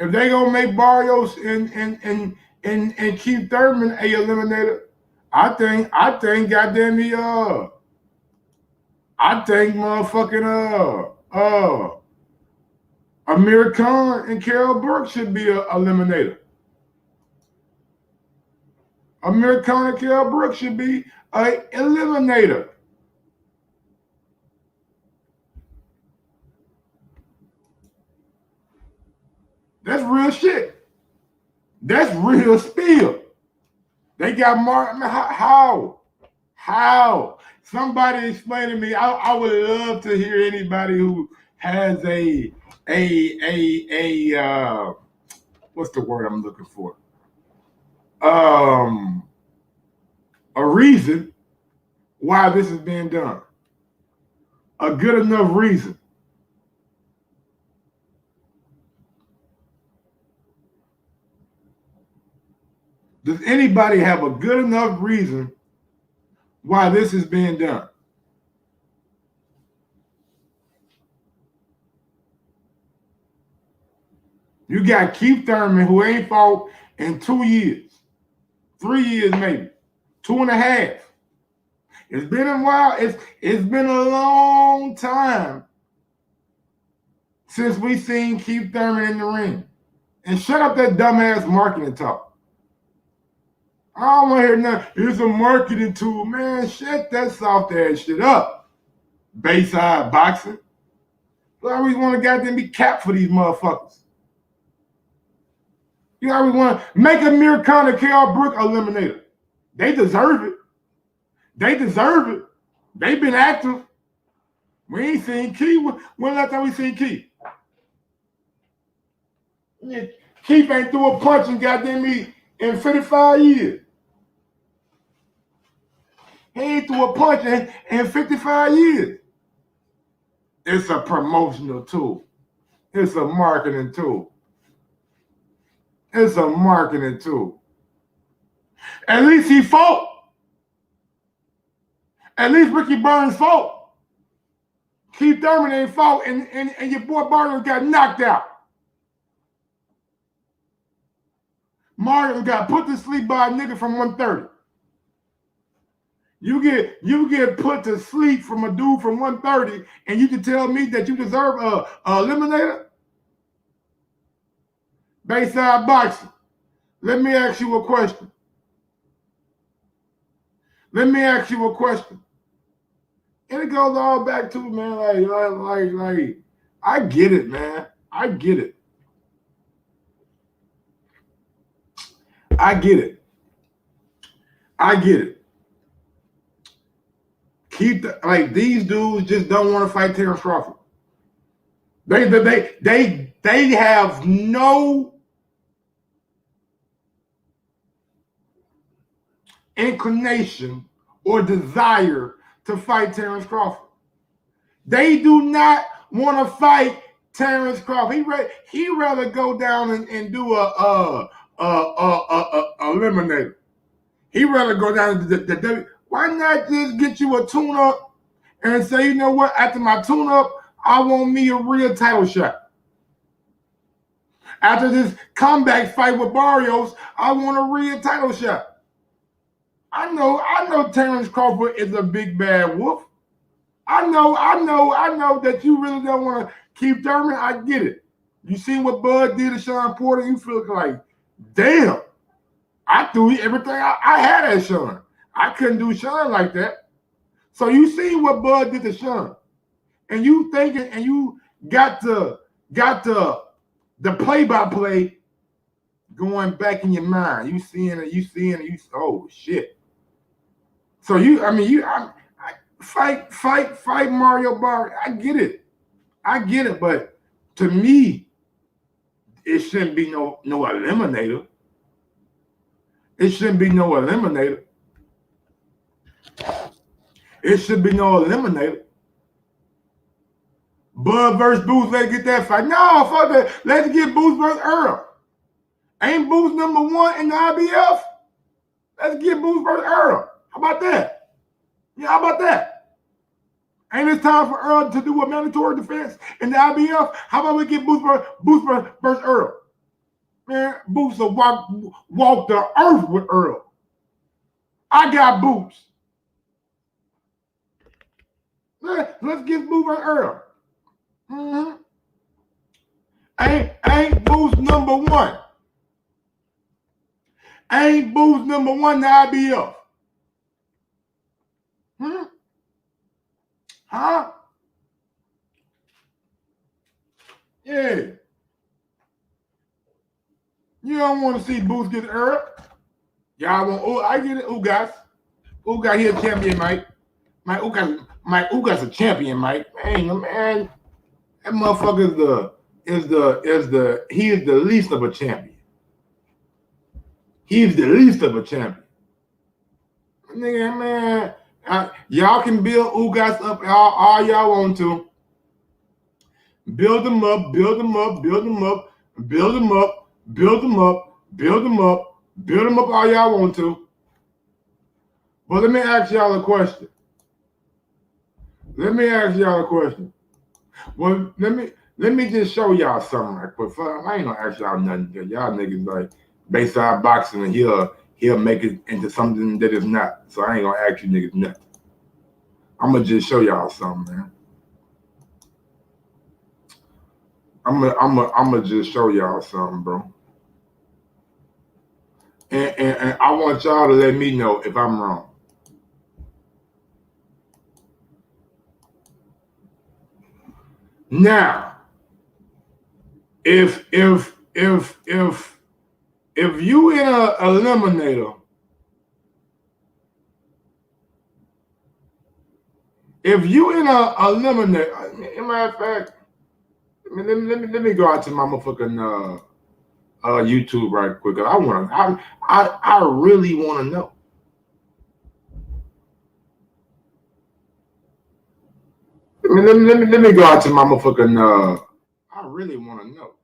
If they gonna make Barrios and Keith Thurman a eliminator, I think goddamn me I think motherfucking Amir Khan and Carol Burke should be a eliminator. Amir Khan and Carol Burke should be a eliminator. That's real shit. That's real spill. They got Mark. I mean, how? Somebody explain to me. I would love to hear anybody who has a what's the word I'm looking for? A reason why this is being done. A good enough reason. Does anybody have a good enough reason why this is being done? You got Keith Thurman, who ain't fought in 2 years, 3 years maybe, 2.5. It's been a while. It's been a long time since we seen Keith Thurman in the ring. And shut up that dumbass marketing talk. I don't want to hear nothing. It's a marketing tool, man. Shut that soft ass shit up. Bayside boxing. You always want to goddamn be capped for these motherfuckers. You always want to make Amir Khan and Carol Burke eliminator. They deserve it. They deserve it. They've been active. We ain't seen Keith. When last time we seen Keith? Keith ain't threw a punch and goddamn me in 55 years. He ain't threw a punch in 55 years. It's a promotional tool. It's a marketing tool. It's a marketing tool. At least he fought. At least Ricky Burns fought. Keith Thurman ain't fought, and your boy Barton got knocked out. Martin got put to sleep by a nigga from 130. You get put to sleep from a dude from 130, and you can tell me that you deserve a eliminator? Bayside boxing. Let me ask you a question. And it goes all back to, man, like, I get it, man. I get it. These dudes just don't want to fight Terrence Crawford. They have no inclination or desire to fight Terrence Crawford. They do not want to fight Terrence Crawford. He rather go down and do a eliminator. He rather go down to the W. Why not just get you a tune-up and say, you know what? After my tune-up, I want me a real title shot. After this comeback fight with Barrios, I want a real title shot. I know Terrence Crawford is a big bad wolf. I know that you really don't want to keep Thurman. I get it. You see what Bud did to Sean Porter, you feel like, damn, I threw everything I had at Sean. I couldn't do Sean like that. So you see what Bud did to Sean. And you thinking, and you got the play-by-play going back in your mind. You seeing it, oh shit. So fight Mario Barr. I get it, but to me, it shouldn't be no eliminator. It shouldn't be no eliminator. Bud versus Boots, let's get that fight. No, fuck that. Let's get Boots versus Earl. Ain't Boots number 1 in the IBF? Let's get Boots versus Earl. How about that? Yeah, how about that? Ain't it time for Earl to do a mandatory defense in the IBF? How about we get Boots versus Earl? Man, Boots will walk the earth with Earl. I got Boots. Let's get Boots and Earl. Mm-hmm. Ain't Boots number one. Ain't Boots number one to IBF. Huh? Yeah. You don't want to see Boots get Earl. Y'all want, oh, I get it, Ugas. Ugas, he a champion, Mike. My Ugas a champion, Mike. Man, that motherfucker he is the least of a champion. He's the least of a champion. Nigga, man, y'all can build Ugas up all y'all want to. Build them up, build them up, build them up, build them up, build them up, build them up, build them up all y'all want to. But let me ask y'all a question. Well, let me just show y'all something right quick. I ain't gonna ask y'all nothing. Y'all niggas like Bayside boxing and he'll make it into something that is not. So I ain't gonna ask you niggas nothing. I'm gonna just show y'all something, man. I'm gonna just show y'all something, bro. And I want y'all to let me know if I'm wrong. Now, if you in a eliminator, as a matter of fact, let me go out to my motherfucking YouTube right quick. I really want to know. Let me go out to my motherfucking I really want to know.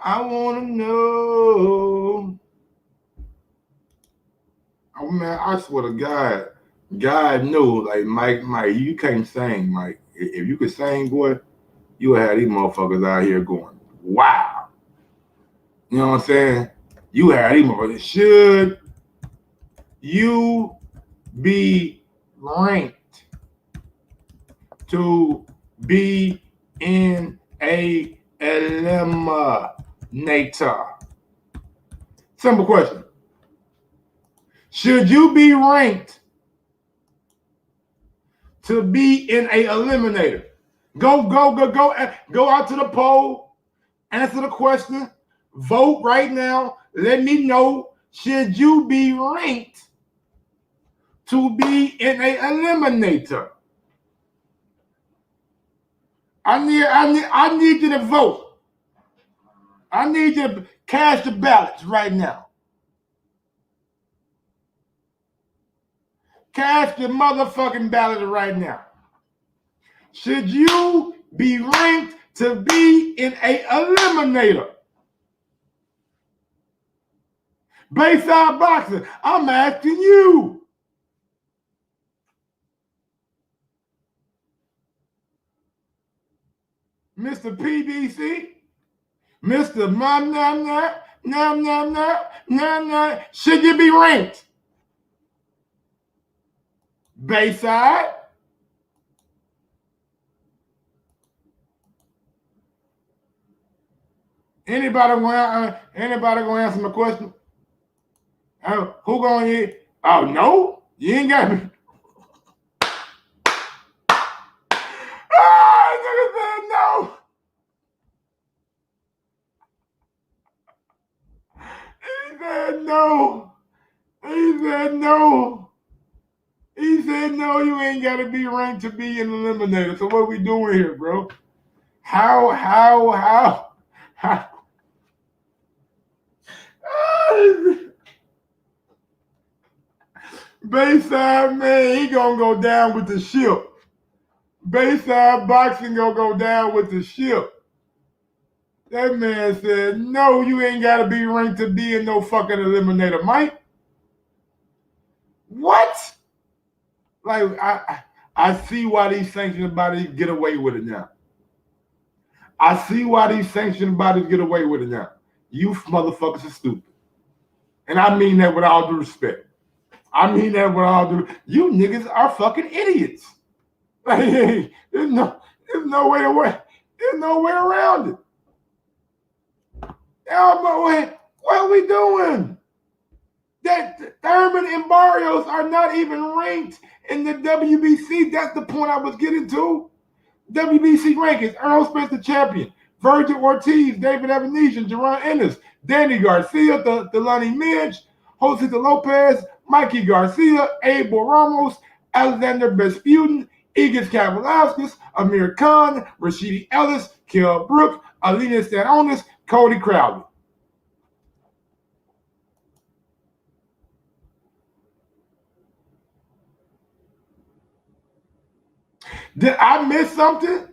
I want to know. Oh man, I swear to God knows, like Mike, you can't sing, Mike. If you could sing, boy, you would have these motherfuckers out here going, wow. You know what I'm saying? You had these motherfuckers. Should you be ranked to be in a eliminator? Simple question. Should you be ranked to be in a eliminator? Go out to the poll, answer the question, vote right now. Let me know, should you be ranked to be in a eliminator? I need you to vote. I need you to cast your ballots right now. Cast your motherfucking ballot right now. Should you be ranked to be in a eliminator? Bayside boxing, I'm asking you. Mr. PBC, Mr. Should you be ranked? Bayside. Anybody gonna answer my question? Who gonna hear? Oh no, you ain't got me. Nigga said no. He said no. He said no, you ain't gotta be ranked to be an eliminator. So what we doing here, bro? How? Bayside, man, he gonna go down with the ship. Bayside boxing gonna go down with the ship. That man said, no, you ain't gotta be ranked to be in no fucking eliminator, Mike. What? Like, I see why these sanctioned bodies get away with it now. You motherfuckers are stupid. And I mean that with all due respect. You niggas are fucking idiots. Like, there's no way around it. What are we doing? That Thurman and Barrios are not even ranked in the WBC. That's the point I was getting to. WBC rankings: Earl Spencer champion, Virgil Ortiz, David Evanesian, Jerron Ennis, Danny Garcia, Delani Minch, Josito Lopez, Mikey Garcia, Abel Ramos, Alexander Vesputin, Igis Kavalauskas, Amir Khan, Rashidi Ellis, Kell Brook, Alina Stanonis, Cody Crowley. Did I miss something?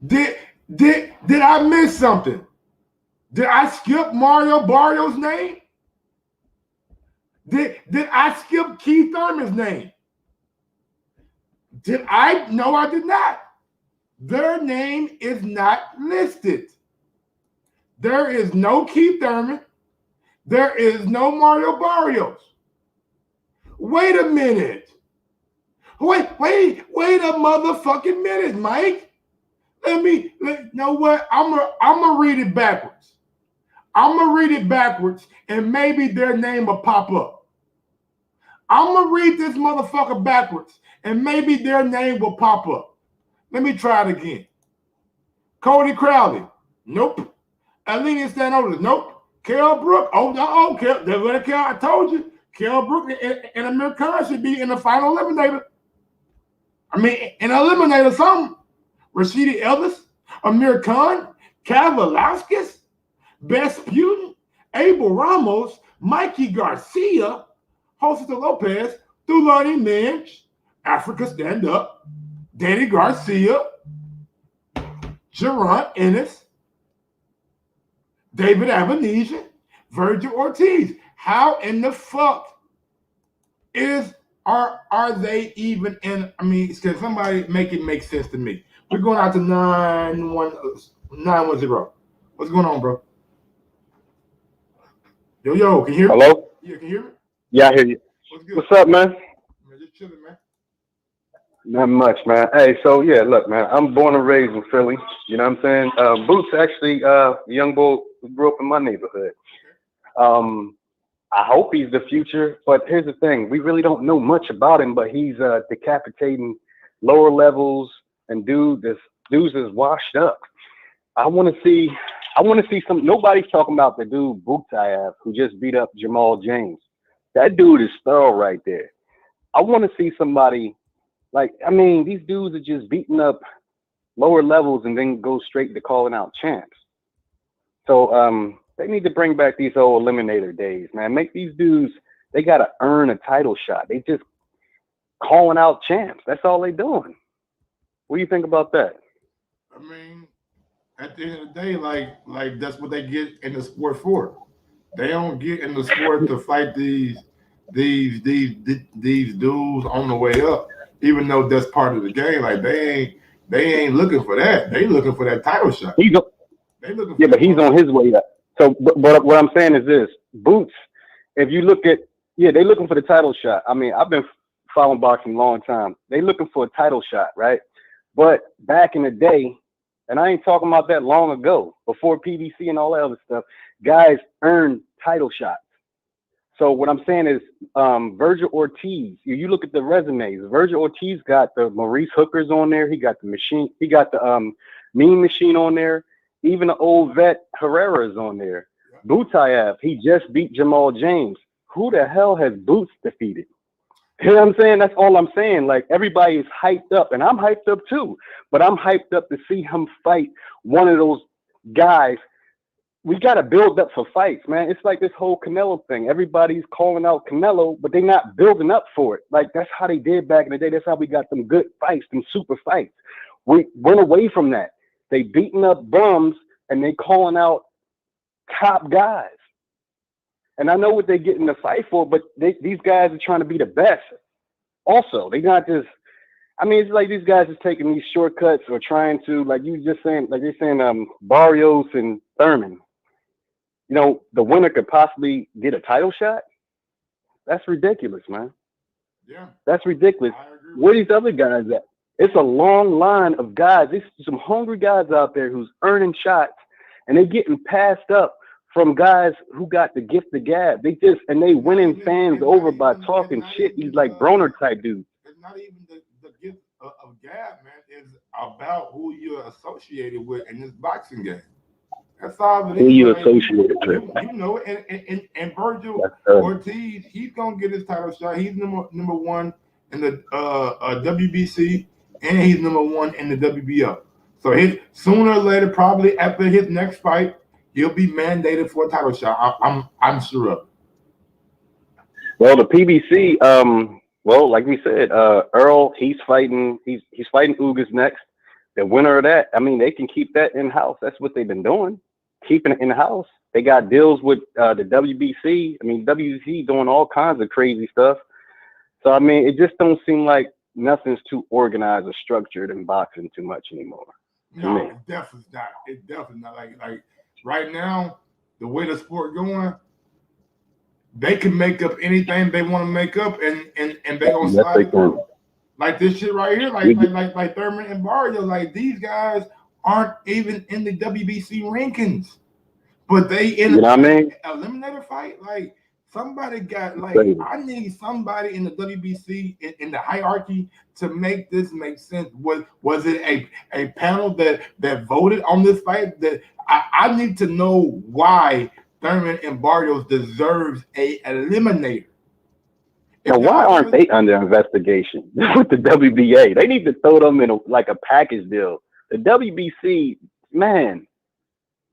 Did I miss something? Did I skip Mario Barrios' name? Did I skip Keith Thurman's name? Did I? No, I did not. Their name is not listed. There is no Keith Thurman. There is no Mario Barrios. Wait a minute. Wait a motherfucking minute, Mike. You know what? I'm gonna read it backwards. And maybe their name will pop up. I'm gonna read this motherfucker backwards, and maybe their name will pop up. Let me try it again. Cody Crowley, nope. Alina Stanonis, nope. Kell Brook, I told you. Kell Brook and Amir Khan should be in the final eliminator. An eliminator something. Rashidi Ellis, Amir Khan, Kavalauskas, Vesputin, Abel Ramos, Mikey Garcia, Josito Lopez, Thulani Minch, Africa Stand Up, Danny Garcia, Jerron Ennis, David Avanesian, Virgil Ortiz. How in the fuck are they even in? Can somebody make it make sense to me? We're going out to 910. What's going on, bro? Yo, can you hear me? Hello? Yeah, can you hear me? Yeah, I hear you. What's up, man? Just chilling, man. Not much, man. Hey, so yeah, look, man, I'm born and raised in Philly. You know what I'm saying? Boots actually, a young boy who grew up in my neighborhood. I hope he's the future, but here's the thing: we really don't know much about him. But he's decapitating lower levels, and dudes is washed up. I want to see some. Nobody's talking about the dude Buktayev who just beat up Jamal James. That dude is thorough right there. I want to see somebody these dudes are just beating up lower levels and then go straight to calling out champs. So they need to bring back these old Eliminator days, man. Make these dudes, they got to earn a title shot. They just calling out champs. That's all they doing. What do you think about that? At the end of the day, like that's what they get in the sport for. They don't get in the sport to fight these dudes on the way up, even though that's part of the game. Like they ain't looking for that. They looking for that title shot. He's on his way up. So, but what I'm saying is this: Boots. If you look at, they looking for the title shot. I've been following boxing a long time. They looking for a title shot, right? But back in the day, and I ain't talking about that long ago, before PBC and all that other stuff, guys earned title shots. So what I'm saying is, Virgil Ortiz, you look at the resumes. Virgil Ortiz got the Maurice Hookers on there. He got the machine. He got the Mean Machine on there. Even the old vet Herrera is on there. Buktayev, he just beat Jamal James. Who the hell has Boots defeated? You know what I'm saying? That's all I'm saying. Like, everybody is hyped up, and I'm hyped up too. But I'm hyped up to see him fight one of those guys. We got to build up for fights, man. It's like this whole Canelo thing. Everybody's calling out Canelo, but they're not building up for it. Like, that's how they did back in the day. That's how we got them good fights, them super fights. We went away from that. They beating up bums, and they calling out top guys. And I know what they get in the fight for, but these guys are trying to be the best. Also, they not just. I mean, it's like these guys are taking these shortcuts or trying to, like you just saying, like you're saying, Barrios and Thurman. You know, the winner could possibly get a title shot. That's ridiculous, man. Yeah, That's ridiculous. I agree. Where these other guys at? It's a long line of guys. There's some hungry guys out there who's earning shots, and they're getting passed up from guys who got the gift of gab. They winning fans over by talking shit. These like Broner type dudes. It's not even the gift of gab, man. It's about who you're associated with in this boxing game. That's all it is. Who you associated with. You know, and Virgil Ortiz, he's gonna get his title shot. He's number one in the WBC, and he's number one in the WBO. So sooner or later, probably after his next fight, he'll be mandated for a title shot. I'm sure of it. Well, the PBC, well, like we said, Earl, he's fighting Ugas next. The winner of that, I mean, they can keep that in house. That's what they've been doing, keeping it in house. They got deals with the WBC. I mean, WBC doing all kinds of crazy stuff. So I mean, it just don't seem like nothing's too organized or structured in boxing too much anymore. No, it definitely not. It definitely not. Like right now, the way the sport going, they can make up anything they want to make up, and they gonna slide through. Like this shit right here, like Thurman and Barrio, like these guys aren't even in the WBC rankings, but they in eliminator fight. Like somebody got I need somebody in the WBC in the hierarchy to make this make sense. Was it a panel that voted on this fight? That I need to know why Thurman and Barrios deserves a eliminator. Now, why aren't they under investigation with the WBA? They need to throw them in a package deal. The WBC, man,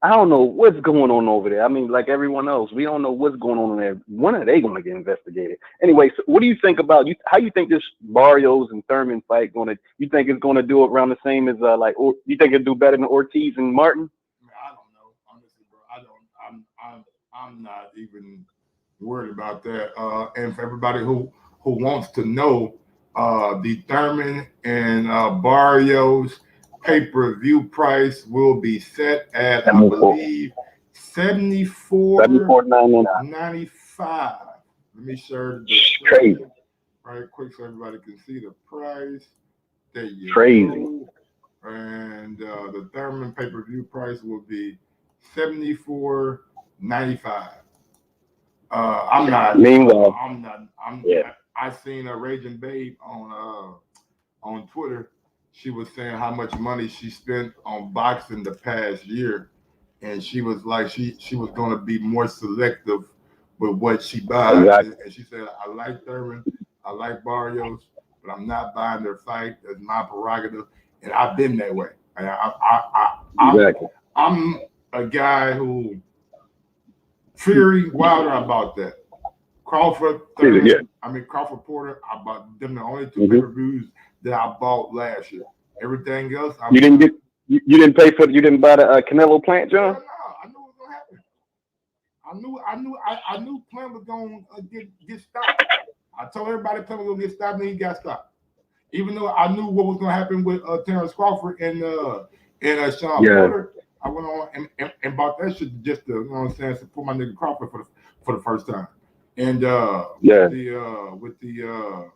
I don't know what's going on over there. I mean, like everyone else, we don't know what's going on there. When are they going to get investigated? Anyway, so what do you think about how you think this Barrios and Thurman fight going to? You think it's going to do it around the same as you think it'll do better than Ortiz and Martin? I don't know, honestly, bro. I'm not even worried about that. And for everybody who wants to know, the Thurman and Barrios pay-per-view price will be set at, I believe, $74.95. Let me share the crazy right quick so everybody can see the price. There you go. And the Thurman pay-per-view price will be $74.95. I'm not. Meanwhile, I seen a Raging Babe on Twitter. She was saying how much money she spent on boxing the past year, and she was like she was going to be more selective with what she buys. Exactly. And she said, "I like Thurman, I like Barrios, but I'm not buying their fight. It's my prerogative." And I've been that way. I'm a guy who. Fury, Wilder, I bought that. Crawford, Crawford Porter, I bought them. The only two pay-per-views that I bought last year. Everything else, you didn't buy the Canelo Plant, John? No, I knew it was gonna happen. I knew Plant was gonna get stopped. I told everybody Plant was gonna get stopped, and he got stopped. Even though I knew what was gonna happen with Terrence Crawford and Sean Porter. I went on and bought that shit just to, you know what I'm saying, support my nigga Crawford for the first time. And with the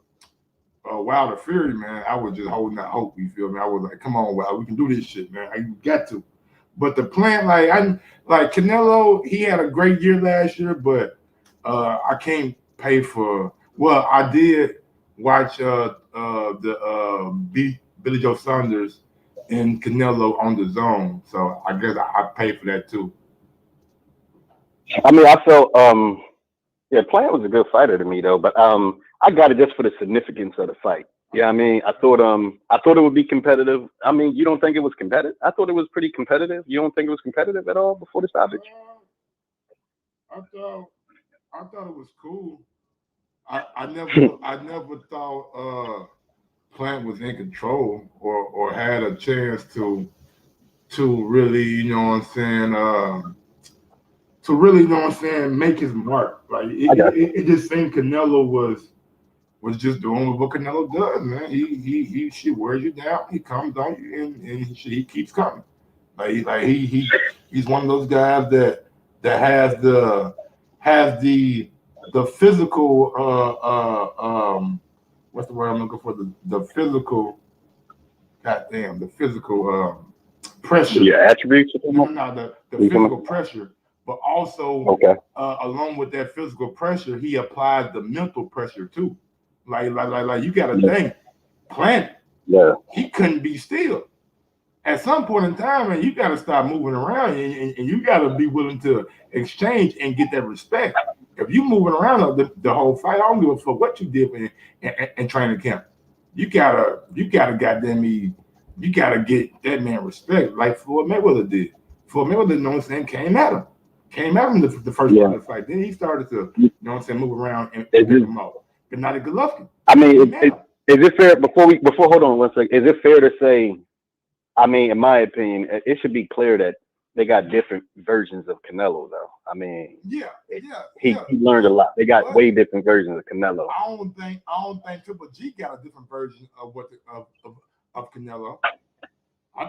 Wilder Fury, man, I was just holding that hope. You feel me? I was like, come on, Wilder, we can do this shit, man. You got to. But the Plant, like Canelo, he had a great year last year, but I can't pay for. Well, I did watch Billy Joe Saunders and Canelo on the Zone, so I guess I pay for that too. I mean, I felt Plant was a good fighter to me though, but I got it just for the significance of the fight. Yeah, I mean, I thought it would be competitive. I mean, you don't think it was competitive? I thought it was pretty competitive. You don't think it was competitive at all before the stoppage? I thought it was cool. I never thought Plant was in control or had a chance to really, you know what I'm saying, make his mark. Like it just seemed Canelo was just doing what Canelo does, man. He wears you down. He comes on you, and he keeps coming. He's one of those guys that has the physical what's the word I'm looking for, the physical, goddamn, the physical pressure. Yeah, attributes. The physical pressure, but also Okay. along with that physical pressure, he applies the mental pressure too. Like you got to think, Planet. Yeah. He couldn't be still. At some point in time, man, you got to start moving around, and you got to be willing to exchange and get that respect. If you moving around the whole fight, I don't give a fuck what you did in training camp. You gotta goddamn me. You gotta get that man respect, like Floyd Mayweather did. Floyd Mayweather, you know what I'm saying, came at him the first part of the fight. Then he started to, you know what I'm saying, move around and pick him up. But not a Golovkin. I mean, is it fair before hold on one second? Is it fair to say? I mean, in my opinion, it should be clear that they got different versions of Canelo, though. I mean, he learned a lot. They got way different versions of Canelo. I don't think Triple G got a different version of of Canelo. I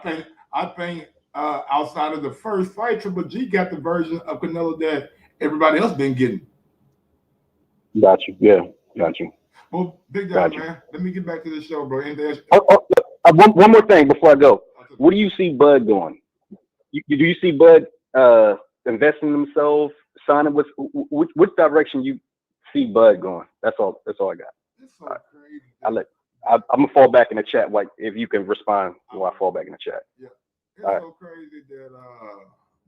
think outside of the first fight, Triple G got the version of Canelo that everybody else been getting. Got you. Yeah, got you. Well, big job, man. Let me get back to the show, bro. One more thing before I go. What do you see Bud doing? Do you see Bud investing in himself, signing with which direction you see Bud going? That's all I got. It's so crazy. I'm gonna fall back in the chat. Like if you can respond while I fall back in the chat. Yeah, it's so crazy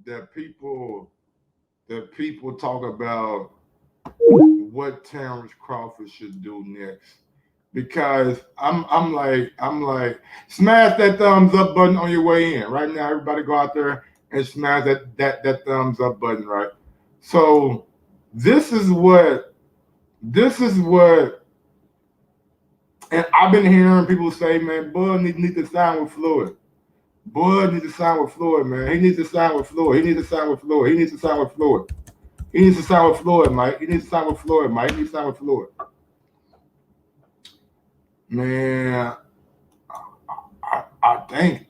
that people talk about what Terrence Crawford should do next. Because I'm like, smash that thumbs up button on your way in. Right now, everybody go out there and smash that thumbs up button, right? So this is what, and I've been hearing people say, man, Bud need to sign with Floyd. Bud needs to sign with Floyd, man. He needs to sign with Floyd. He needs to sign with Floyd. He needs to sign with Floyd. He needs to sign with Floyd, Mike. He needs to sign with Floyd, Mike. He needs to sign with Floyd. Man, I think,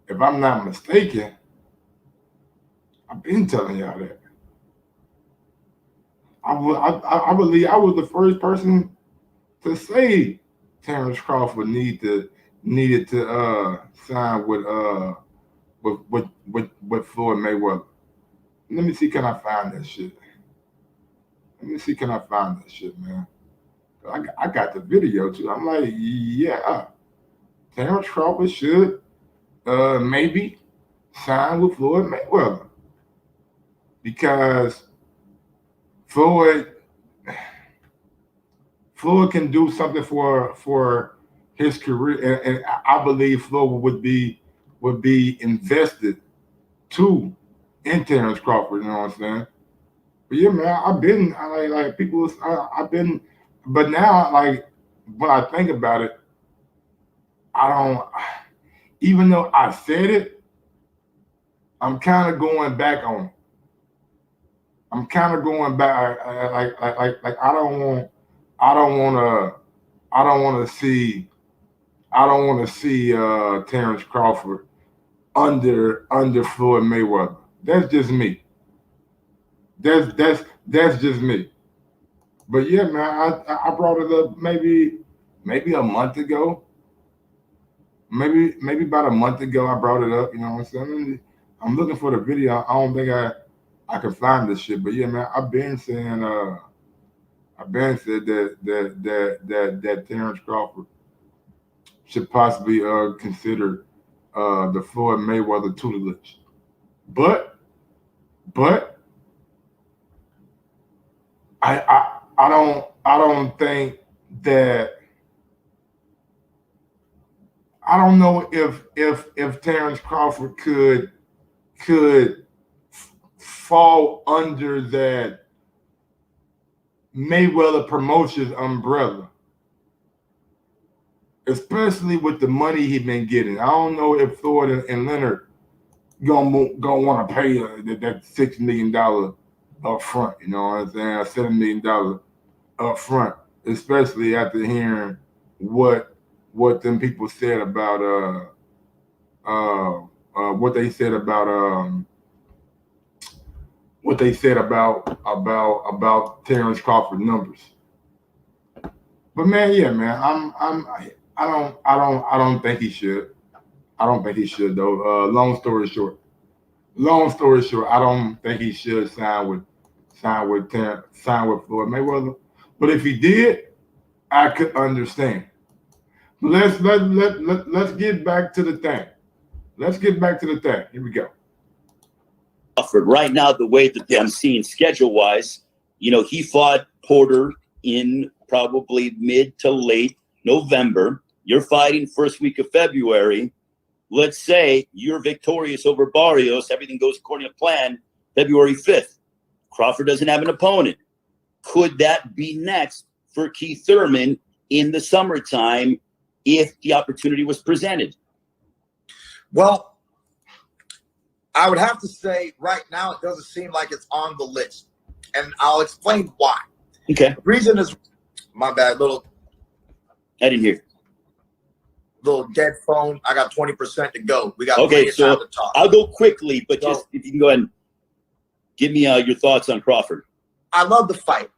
if I'm not mistaken, I've been telling y'all that. I believe I was the first person to say Terrence Crawford needed to sign with Floyd Mayweather. Let me see, can I find that shit? Man. I got the video too. I'm like, yeah, Terrence Crawford should maybe sign with Floyd Mayweather, because Floyd can do something for his career, and I believe Floyd would be invested too in Terrence Crawford. You know what I'm saying? But yeah, man, I've been but now, like, when I think about it, I don't, even though I said it, I'm kind of going back on it. I'm kind of going back, like I don't want to see Terrence Crawford under Floyd Mayweather. That's just me. That's just me. But yeah, man, I brought it up maybe a month ago. Maybe about a month ago I brought it up. You know what I'm saying? I'm looking for the video. I don't think I can find this shit. But yeah, man, I've been saying that Terrence Crawford should possibly consider the Floyd Mayweather tutelage. But I don't think that, I don't know if Terrence Crawford could fall under that Mayweather Promotions umbrella, especially with the money he's been getting. I don't know if Floyd and Leonard gonna want to pay that $6 million up front. You know what I'm saying? $7 million up front, especially after hearing what them people said about what they said about Terrence Crawford numbers. But man, yeah, man, I don't think he should. I don't think he should though. Long story short, I don't think he should sign with Floyd Mayweather. But if he did, I could understand. Let's get back to the thing. Here we go. Right now, the way that I'm seeing schedule-wise, he fought Porter in probably mid to late November. You're fighting first week of February. Let's say you're victorious over Barrios. Everything goes according to plan. February 5th. Crawford doesn't have an opponent. Could that be next for Keith Thurman in the summertime if the opportunity was presented? Well, I would have to say right now it doesn't seem like it's on the list. And I'll explain why. Okay. The reason is, my bad, I didn't hear. Little dead phone. I got 20% to go. We got Okay, plenty of so time to talk. I'll go quickly, but just if you can go ahead and give me your thoughts on Crawford. I love the fight.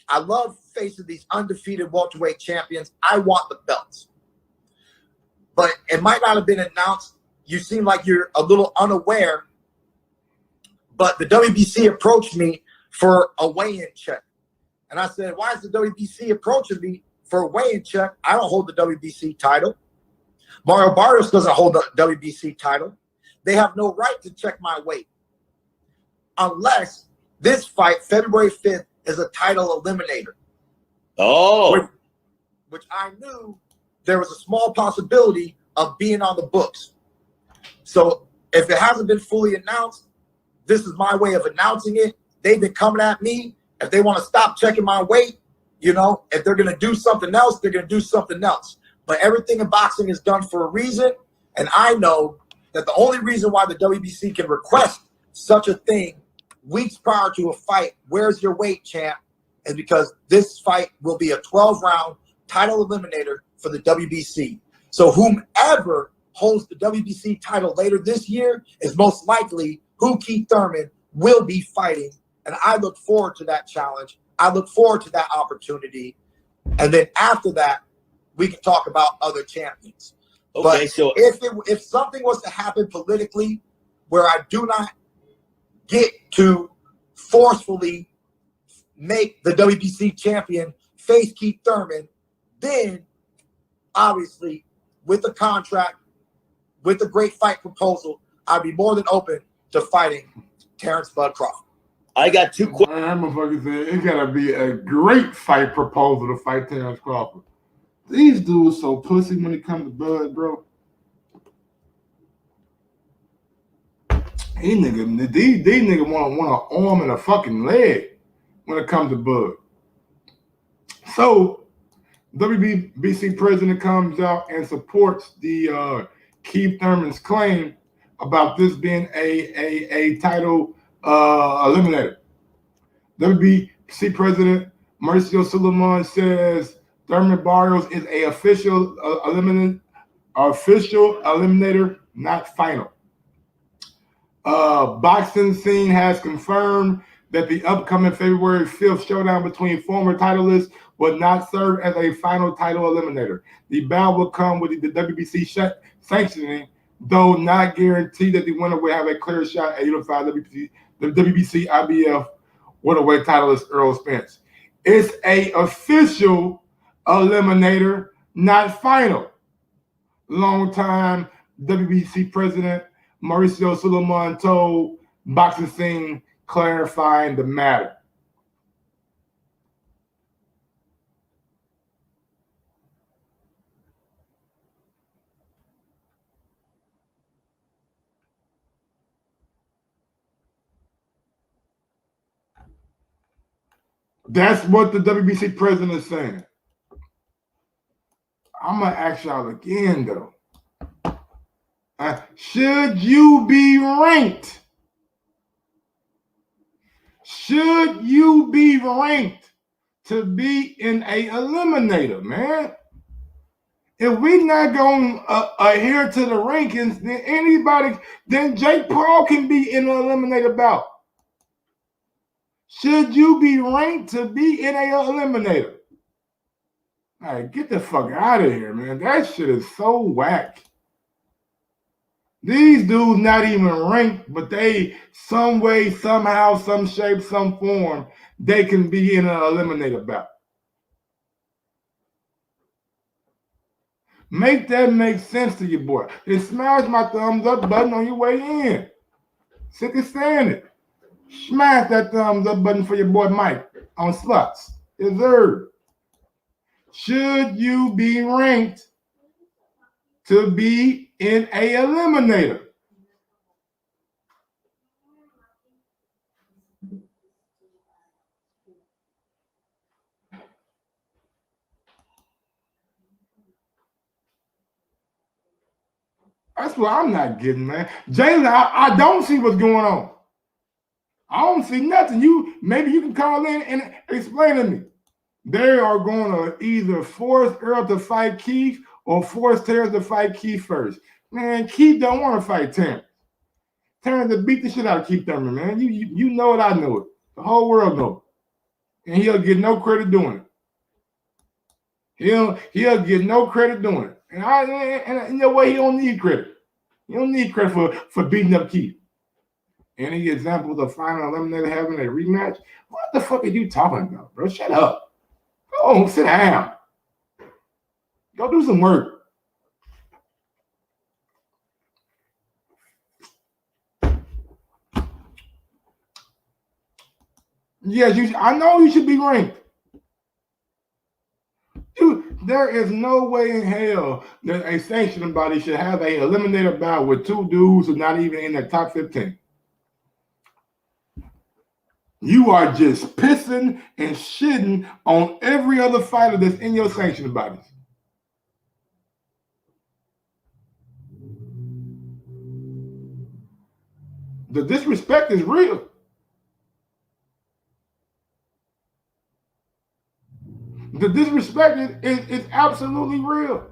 I love facing these undefeated welterweight champions. I want the belts. But it might not have been announced. You seem like you're a little unaware. But the WBC approached me for a weigh-in check. And I said, why is the WBC approaching me for a weigh-in check? I don't hold the WBC title. Mario Barrios doesn't hold the WBC title. They have no right to check my weight. Unless this fight, February 5th, is a title eliminator. Oh. Which I knew there was a small possibility of being on the books. So if it hasn't been fully announced, this is my way of announcing it. They've been coming at me. If they want to stop checking my weight, if they're going to do something else, they're going to do something else. But everything in boxing is done for a reason. And I know that the only reason why the WBC can request such a thing weeks prior to a fight, where's your weight, champ, is because this fight will be a 12-round title eliminator for the WBC. So whomever holds the WBC title later this year is most likely who Keith Thurman will be fighting. And I look forward to that challenge. I look forward to that opportunity. And then after that, we can talk about other champions. Okay, but so if something was to happen politically where I do not get to forcefully make the WBC champion face Keith Thurman, then obviously with the contract, with the great fight proposal, I'd be more than open to fighting Terrence Bud Crawford. I got two questions. That motherfucker said it's gotta be a great fight proposal to fight Terrence Crawford. These dudes so pussy when it comes to Bud, bro. These niggas want an arm and a fucking leg when it comes to Bud. So WBC president comes out and supports the Keith Thurman's claim about this being a title eliminator. WBC president Mauricio Suleiman says Thurman Barrios is a official eliminator, not final. Boxing Scene has confirmed that the upcoming February 5th showdown between former titleists will not serve as a final title eliminator. The bout will come with the WBC sanctioning, though not guaranteed that the winner will have a clear shot at unified the WBC IBF welterweight titleist Earl Spence. It's a official eliminator, not final. Longtime WBC president Mauricio Suleiman told Boxing Scene, clarifying the matter. That's what the WBC president is saying. I'm going to ask y'all again, though. Should you be ranked? Should you be ranked to be in a eliminator, man. If we not going to adhere to the rankings, then Jake Paul can be in an eliminator bout. Should you be ranked to be in a eliminator? All right, get the fuck out of here, man. That shit is so whack. These dudes not even ranked, but they, some way, somehow, some shape, some form, they can be in an eliminator bout. Make that make sense to you, boy. Then smash my thumbs up button on your way in. Sick of saying it. Smash that thumbs up button for your boy Mike on Sluts. Deserved. Should you be ranked to be in a eliminator? That's what I'm not getting, man. Jalen, I don't see what's going on. I don't see nothing. Maybe you can call in and explain to me. They are going to either force Earl to fight Keith or force Terrence to fight Keith first. Man, Keith don't want to fight Terrence. Terrence to beat the shit out of Keith Thurman, man. You know it, I know it. The whole world knows it. And he'll get no credit doing it. He'll get no credit doing it. And you know what? He don't need credit. He don't need credit for beating up Keith. Any examples of final eliminator having a rematch? What the fuck are you talking about, bro? Shut up. Go sit down. Go do some work. Yes, I know you should be ranked. Dude, there is no way in hell that a sanctioning body should have a eliminator bout with two dudes who are not even in the top 15. You are just pissing and shitting on every other fighter that's in your sanctioning bodies. The disrespect is real. The disrespect is absolutely real.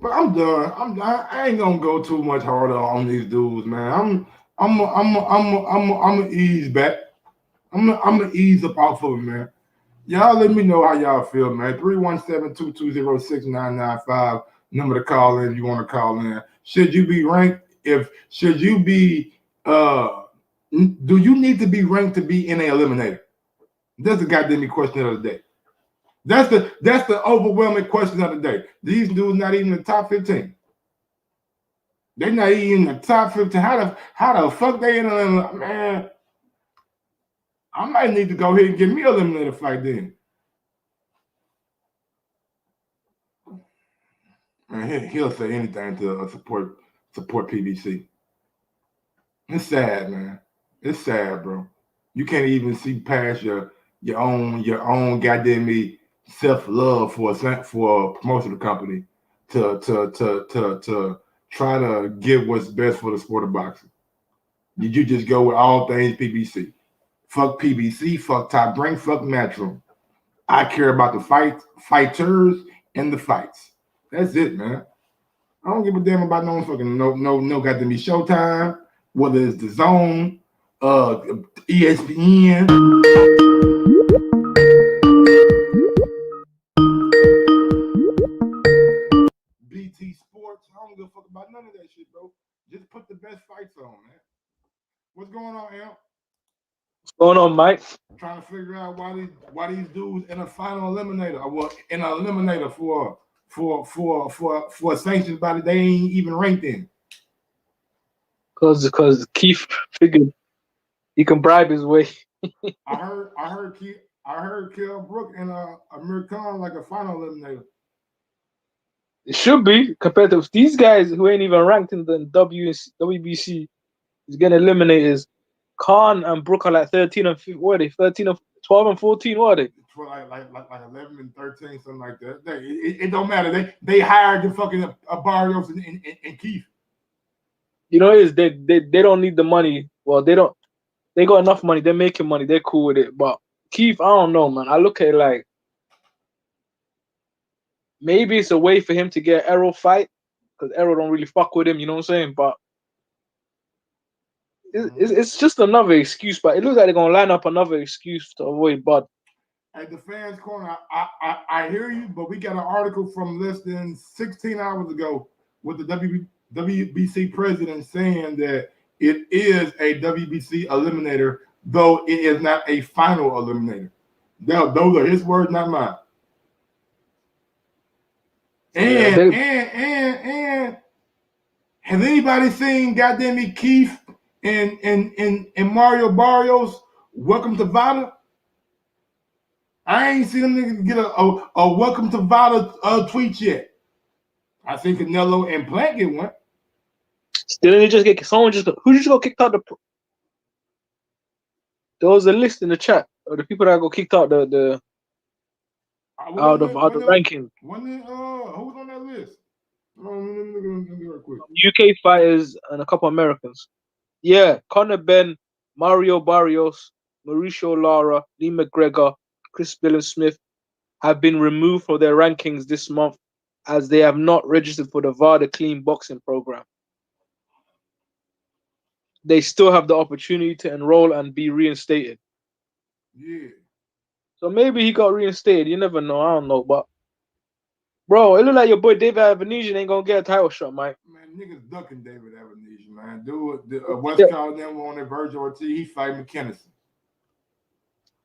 But I'm done. I ain't gonna go too much harder on these dudes, man. I'm gonna ease back. I'm gonna ease up off of them, man. Y'all let me know how y'all feel, man. 317-220-6995. Number to call in if you want to call in. Should you be ranked? Do you need to be ranked to be in an eliminator? That's the goddamn question of the day. That's the overwhelming question of the day. These dudes not even in the top 15. They're not even in the top 15. How the fuck they in a man? I might need to go ahead and get me an eliminator fight then. Man, he'll say anything to support PBC. It's sad, man. It's sad, bro. You can't even see past your own goddamn self-love for a promotional company to try to get what's best for the sport of boxing. Did you just go with all things PBC? Fuck PBC, fuck Top Rank, fuck Matchroom. I care about the fighters and the fights. That's it, man. I don't give a damn about no fucking no goddamn Showtime, whether it's the Zone, ESPN. BT Sports. I don't give a fuck about none of that shit, bro. Just put the best fights on, man. What's going on, Al? What's going on, Mike? Trying to figure out why these dudes in a final eliminator, or in an eliminator for a sanctioned body they ain't even ranked in. Because Keith figured he can bribe his way. I heard Kell Brook and Amir Khan like a final eliminator. It should be compared to these guys who ain't even ranked in the WBC. Is getting eliminated. Khan and Brook are like 13 and 15. What are they? 13 and 12 and 14. What are they? Like 11 and 13, something like that. It don't matter. They hired the fucking Barrios and Keith. You know, they don't need the money. Well, they don't. They got enough money. They're making money. They're cool with it. But Keith, I don't know, man. I look at it like maybe it's a way for him to get Errol fight because Errol don't really fuck with him. You know what I'm saying? But it's just another excuse. But it looks like they're gonna line up another excuse to avoid Bud. At the fans' corner, I hear you, but we got an article from less than 16 hours ago with the WBC president saying that it is a WBC eliminator, though it is not a final eliminator. Those are his words, not mine. And has anybody seen goddamn me Keith and Mario Barrios? Welcome to Vada. I ain't seen them niggas get a welcome to Vada tweet yet. I think Canelo and Plant get one. Still, they just get someone who just got kicked out. There was a list in the chat of the people that got kicked out the ranking. Who's on that list? Let me real quick. UK fighters and a couple Americans. Yeah, Conor Benn, Mario Barrios, Mauricio Lara, Lee McGregor, Chris Billam-Smith have been removed from their rankings this month as they have not registered for the VADA Clean Boxing Program. They still have the opportunity to enroll and be reinstated. Yeah. So maybe he got reinstated. You never know. I don't know. But, bro, it look like your boy David Avenesian ain't going to get a title shot, Mike. Man, niggas ducking David Avenesian, man. Dude, Westcott them on that Virgil Ortiz, he fight McKinnison.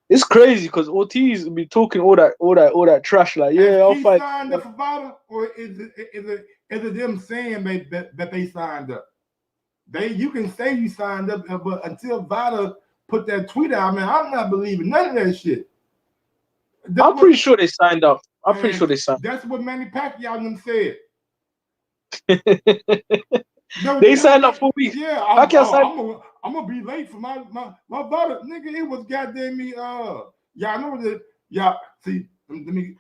It's crazy because Ortiz be talking all that trash. Like, yeah, I'll fight. Signed up for Vada, or is it them saying that they signed up? You can say you signed up, but until Vada put that tweet out, man, I'm not believing none of that shit. I'm pretty sure they signed up. I'm pretty sure they signed. That's what Manny Pacquiao and them said. They signed up for weeks. Yeah, I'm gonna be late for my brother. Nigga, it was goddamn me. Y'all know that. Y'all see. Let me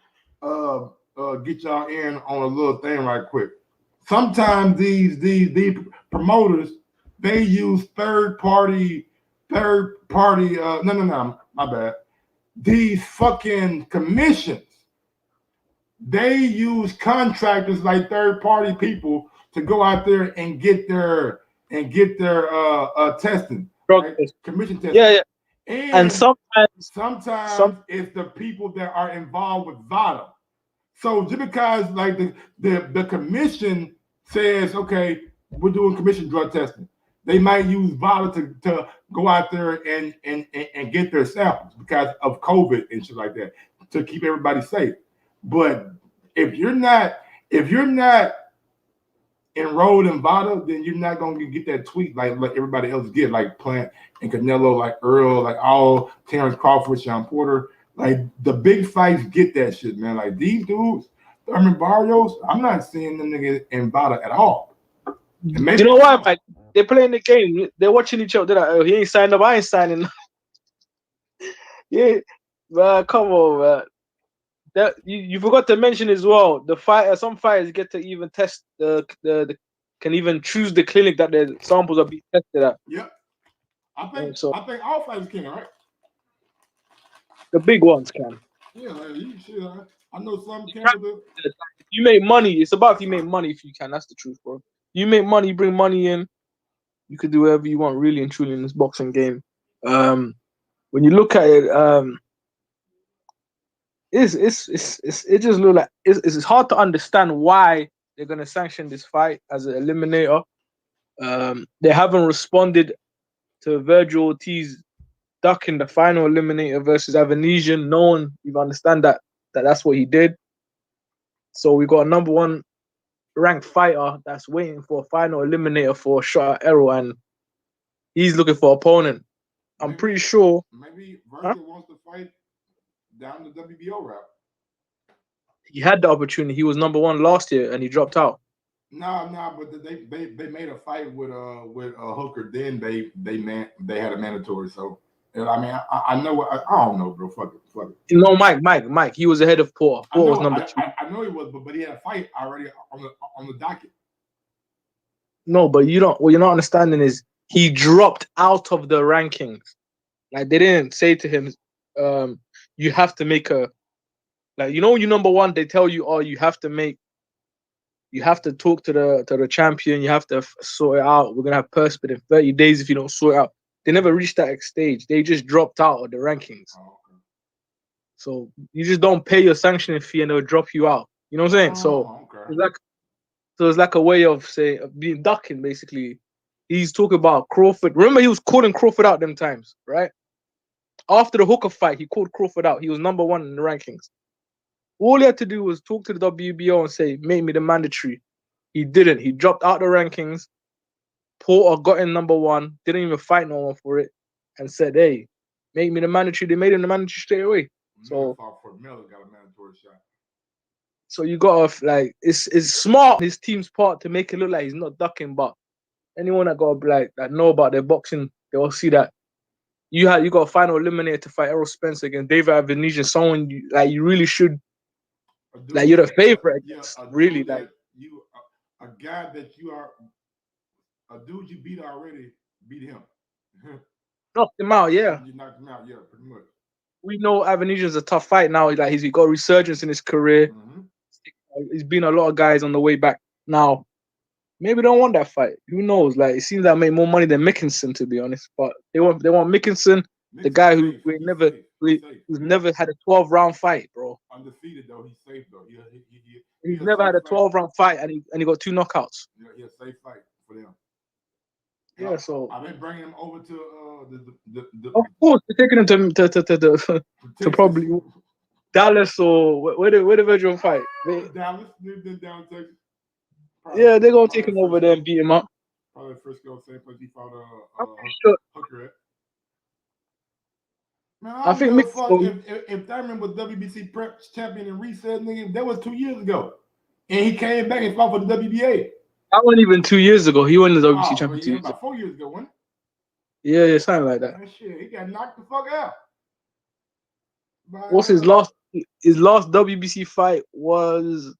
get y'all in on a little thing right quick. Sometimes these promoters, they use third party. No, my bad. These fucking commissions. They use contractors like third party people to go out there and get their testing, right? Commission testing. Yeah. And sometimes it's the people that are involved with VADA. So just because like the commission says, okay, we're doing commission drug testing, they might use VADA to go out there and get their samples because of COVID and shit like that to keep everybody safe. But if you're not enrolled in VADA, then you're not gonna get that tweet like everybody else get, like Plant and Canelo, like Earl, like all Terrence Crawford, Sean Porter, like the big fights get that shit, man. Like these dudes, Thurman Barrios, I'm not seeing them niggas in VADA at all. You know why, Mike? They're playing the game. They're watching each other. They're like, oh, he ain't signed up. I ain't signing up. Yeah, man, come on, man. That you forgot to mention as well. Some fighters get to even test can even choose the clinic that their samples are being tested at. Yep. I think all fighters can, right? The big ones can. Yeah, like, I know some can. If you make money, it's about if you make money. If you can, that's the truth, bro. You make money, you bring money in. You could do whatever you want, really and truly, in this boxing game. When you look at it, it just look like it's hard to understand why they're gonna sanction this fight as an eliminator. They haven't responded to Virgil Ortiz ducking the final eliminator versus Avenesian. No one even understand that's what he did. So we got a number one ranked fighter that's waiting for a final eliminator for a shot at Errol, and he's looking for an opponent. I'm pretty sure. Maybe Virgil wants to fight down the WBO route. He had the opportunity. He was number one last year, and he dropped out. No, but they made a fight with Hooker. Then they had a mandatory. So I mean, I know. I don't know, bro. Fuck it. No, Mike. He was ahead of Porter. Porter was number 2. I know he was, but he had a fight already on the docket. No, but what you're not understanding is he dropped out of the rankings. Like they didn't say to him, you have to make a like you number one. They tell you, oh, you have to talk to the champion. You have to sort it out. We're gonna have purse bid in 30 days if you don't sort it out. They never reached that stage. They just dropped out of the rankings. Oh, okay. So you just don't pay your sanctioning fee and they'll drop you out. You know what I'm saying? So Oh, okay. it's like a way of being ducking basically. He's talking about Crawford. Remember, he was calling Crawford out them times, right? After the Hooker fight, he called Crawford out. He was number one in the rankings. All he had to do was talk to the WBO and say, make me the mandatory. He didn't. He dropped out the rankings. Porter got in number one, didn't even fight no one for it, and said, hey, make me the mandatory. They made him the mandatory straight away. So for Miller got a mandatory shot. So you gotta like it's smart on his team's part to make it look like he's not ducking, but anyone that got like that know about their boxing, they will see that you got a final eliminator to fight Errol Spence against David Avenesian, someone you really should you're the favorite against, really like you a guy that you are a dude you beat already beat him. knocked him out, yeah. You knocked him out, yeah, pretty much. We know Avenesian's a tough fight now. Like he got a resurgence in his career. Mm-hmm. He's been a lot of guys on the way back now. Maybe they don't want that fight. Who knows? Like it seems like make more money than Mickinson, to be honest. But they want Mickinson, the guy who's never had a 12-round fight, bro. Undefeated though, he's safe though. He's never had a 12-round fight, and he got 2 knockouts. Yeah, he's a safe fight for them. Yeah, so I've been bringing him over to the of course they're taking him to probably Dallas or where the Virgin fight. Dallas, down Texas. Yeah, they're gonna take him over there and beat him up. Probably Frisco, same place he fought Sure. Hooker at. Man, I think if Thurman was WBC prep champion and reset, nigga, that was 2 years ago, and he came back and fought for the WBA. That wasn't even 2 years ago. He won the WBC championship. About 4 years ago, wasn't it? Yeah, something like that. Man, shit, he got knocked the fuck out. What's his last? His last WBC fight was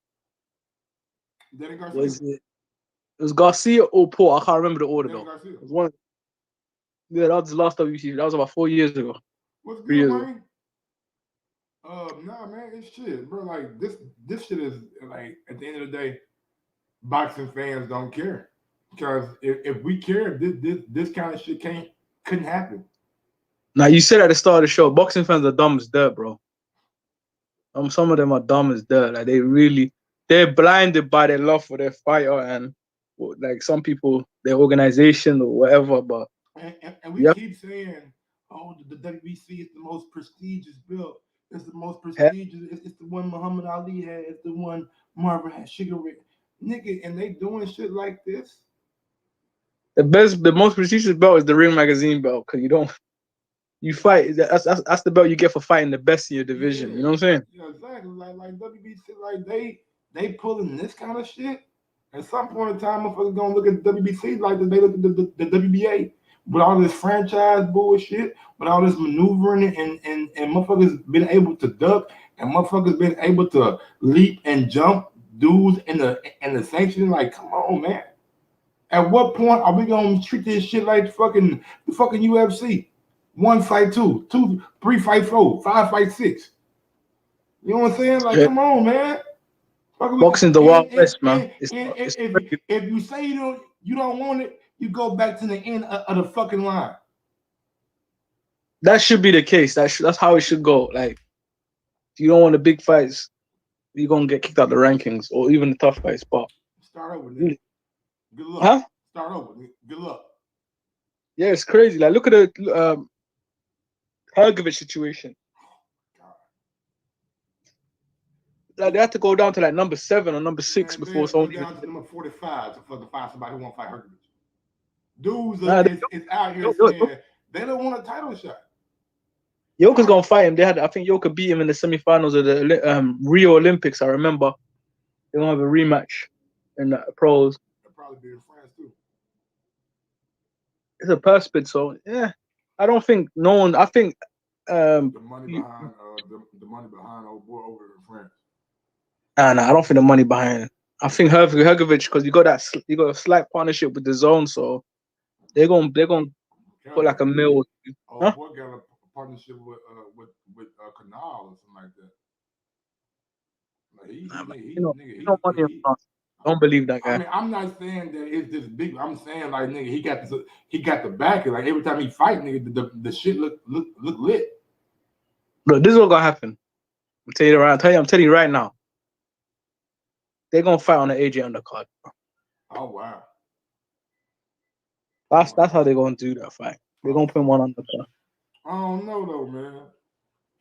it? It was Garcia or Paul. I can't remember the order though. It was one. Yeah, that was his last WBC. That was about 4 years ago. What's good, man? Nah, man, it's shit, bro. Like this shit is like at the end of the day, boxing fans don't care because if we care, this kind of shit couldn't happen. Now you said at the start of the show, boxing fans are dumb as dirt, bro. Some of them are dumb as dirt. Like they're blinded by their love for their fighter and like some people, their organization or whatever. But and we keep saying, oh, the WBC is the most prestigious belt. It's the most prestigious. It's the one Muhammad Ali had. It's the one Marvin had. Sugar Ray, nigga, and they doing shit like this. The most prestigious belt is the Ring Magazine belt because you fight. That's the belt you get for fighting the best in your division. Yeah. You know what I'm saying? Yeah, exactly. Like WBC, like they pulling this kind of shit. At some point in time, motherfuckers gonna look at the WBC like they look at the WBA. With all this franchise bullshit, with all this maneuvering and motherfuckers been able to duck and motherfuckers been able to leap and jump dudes in the sanction. Like, come on, man. At what point are we gonna treat this shit like the fucking UFC? 1 fight 2, 3 fight 4, 5 fight 6. You know what I'm saying? Like, come on, man. Boxing the Wild West, man. If you say you don't want it, you go back to the end of the fucking line. That should be the case. That's how it should go. Like, if you don't want the big fights, you're gonna get kicked out of the rankings or even the tough fights. But start over, nigga. Good luck. Huh? Start over, nigga. Good luck. Yeah, it's crazy. Like, look at the Hergovich situation. Like, they had to go down to like number 7 or number 6 before someone down to number 45 to fucking find somebody who won't fight Hergovich. Dudes is out here saying they don't want a title shot. Yoka's gonna fight him. I think Yoka beat him in the semifinals of the Rio Olympics. I remember they're gonna have a rematch in the pros. They'll probably be in France too. It's a purse bid, so yeah. I don't think no one. I think the money behind old boy over in France. Nah, I don't think the money behind it. I think Hergovich because you got a slight partnership with the Zone, so they're gonna put like a meal. Oh, Huh? boy got a partnership with Canal or something like that. Like Nah, man. he, You know, nigga, you know money in France. Don't believe that I guy. mean, I'm not saying that it's this big. I'm saying like nigga, he got the backing. Like every time he fight, nigga, the shit look lit. Look, this is what gonna happen. I'm telling you right now. They're gonna fight on the AJ undercard. Oh wow. That's how they're gonna do that fight. They're gonna put him on undercard. I don't know though, man.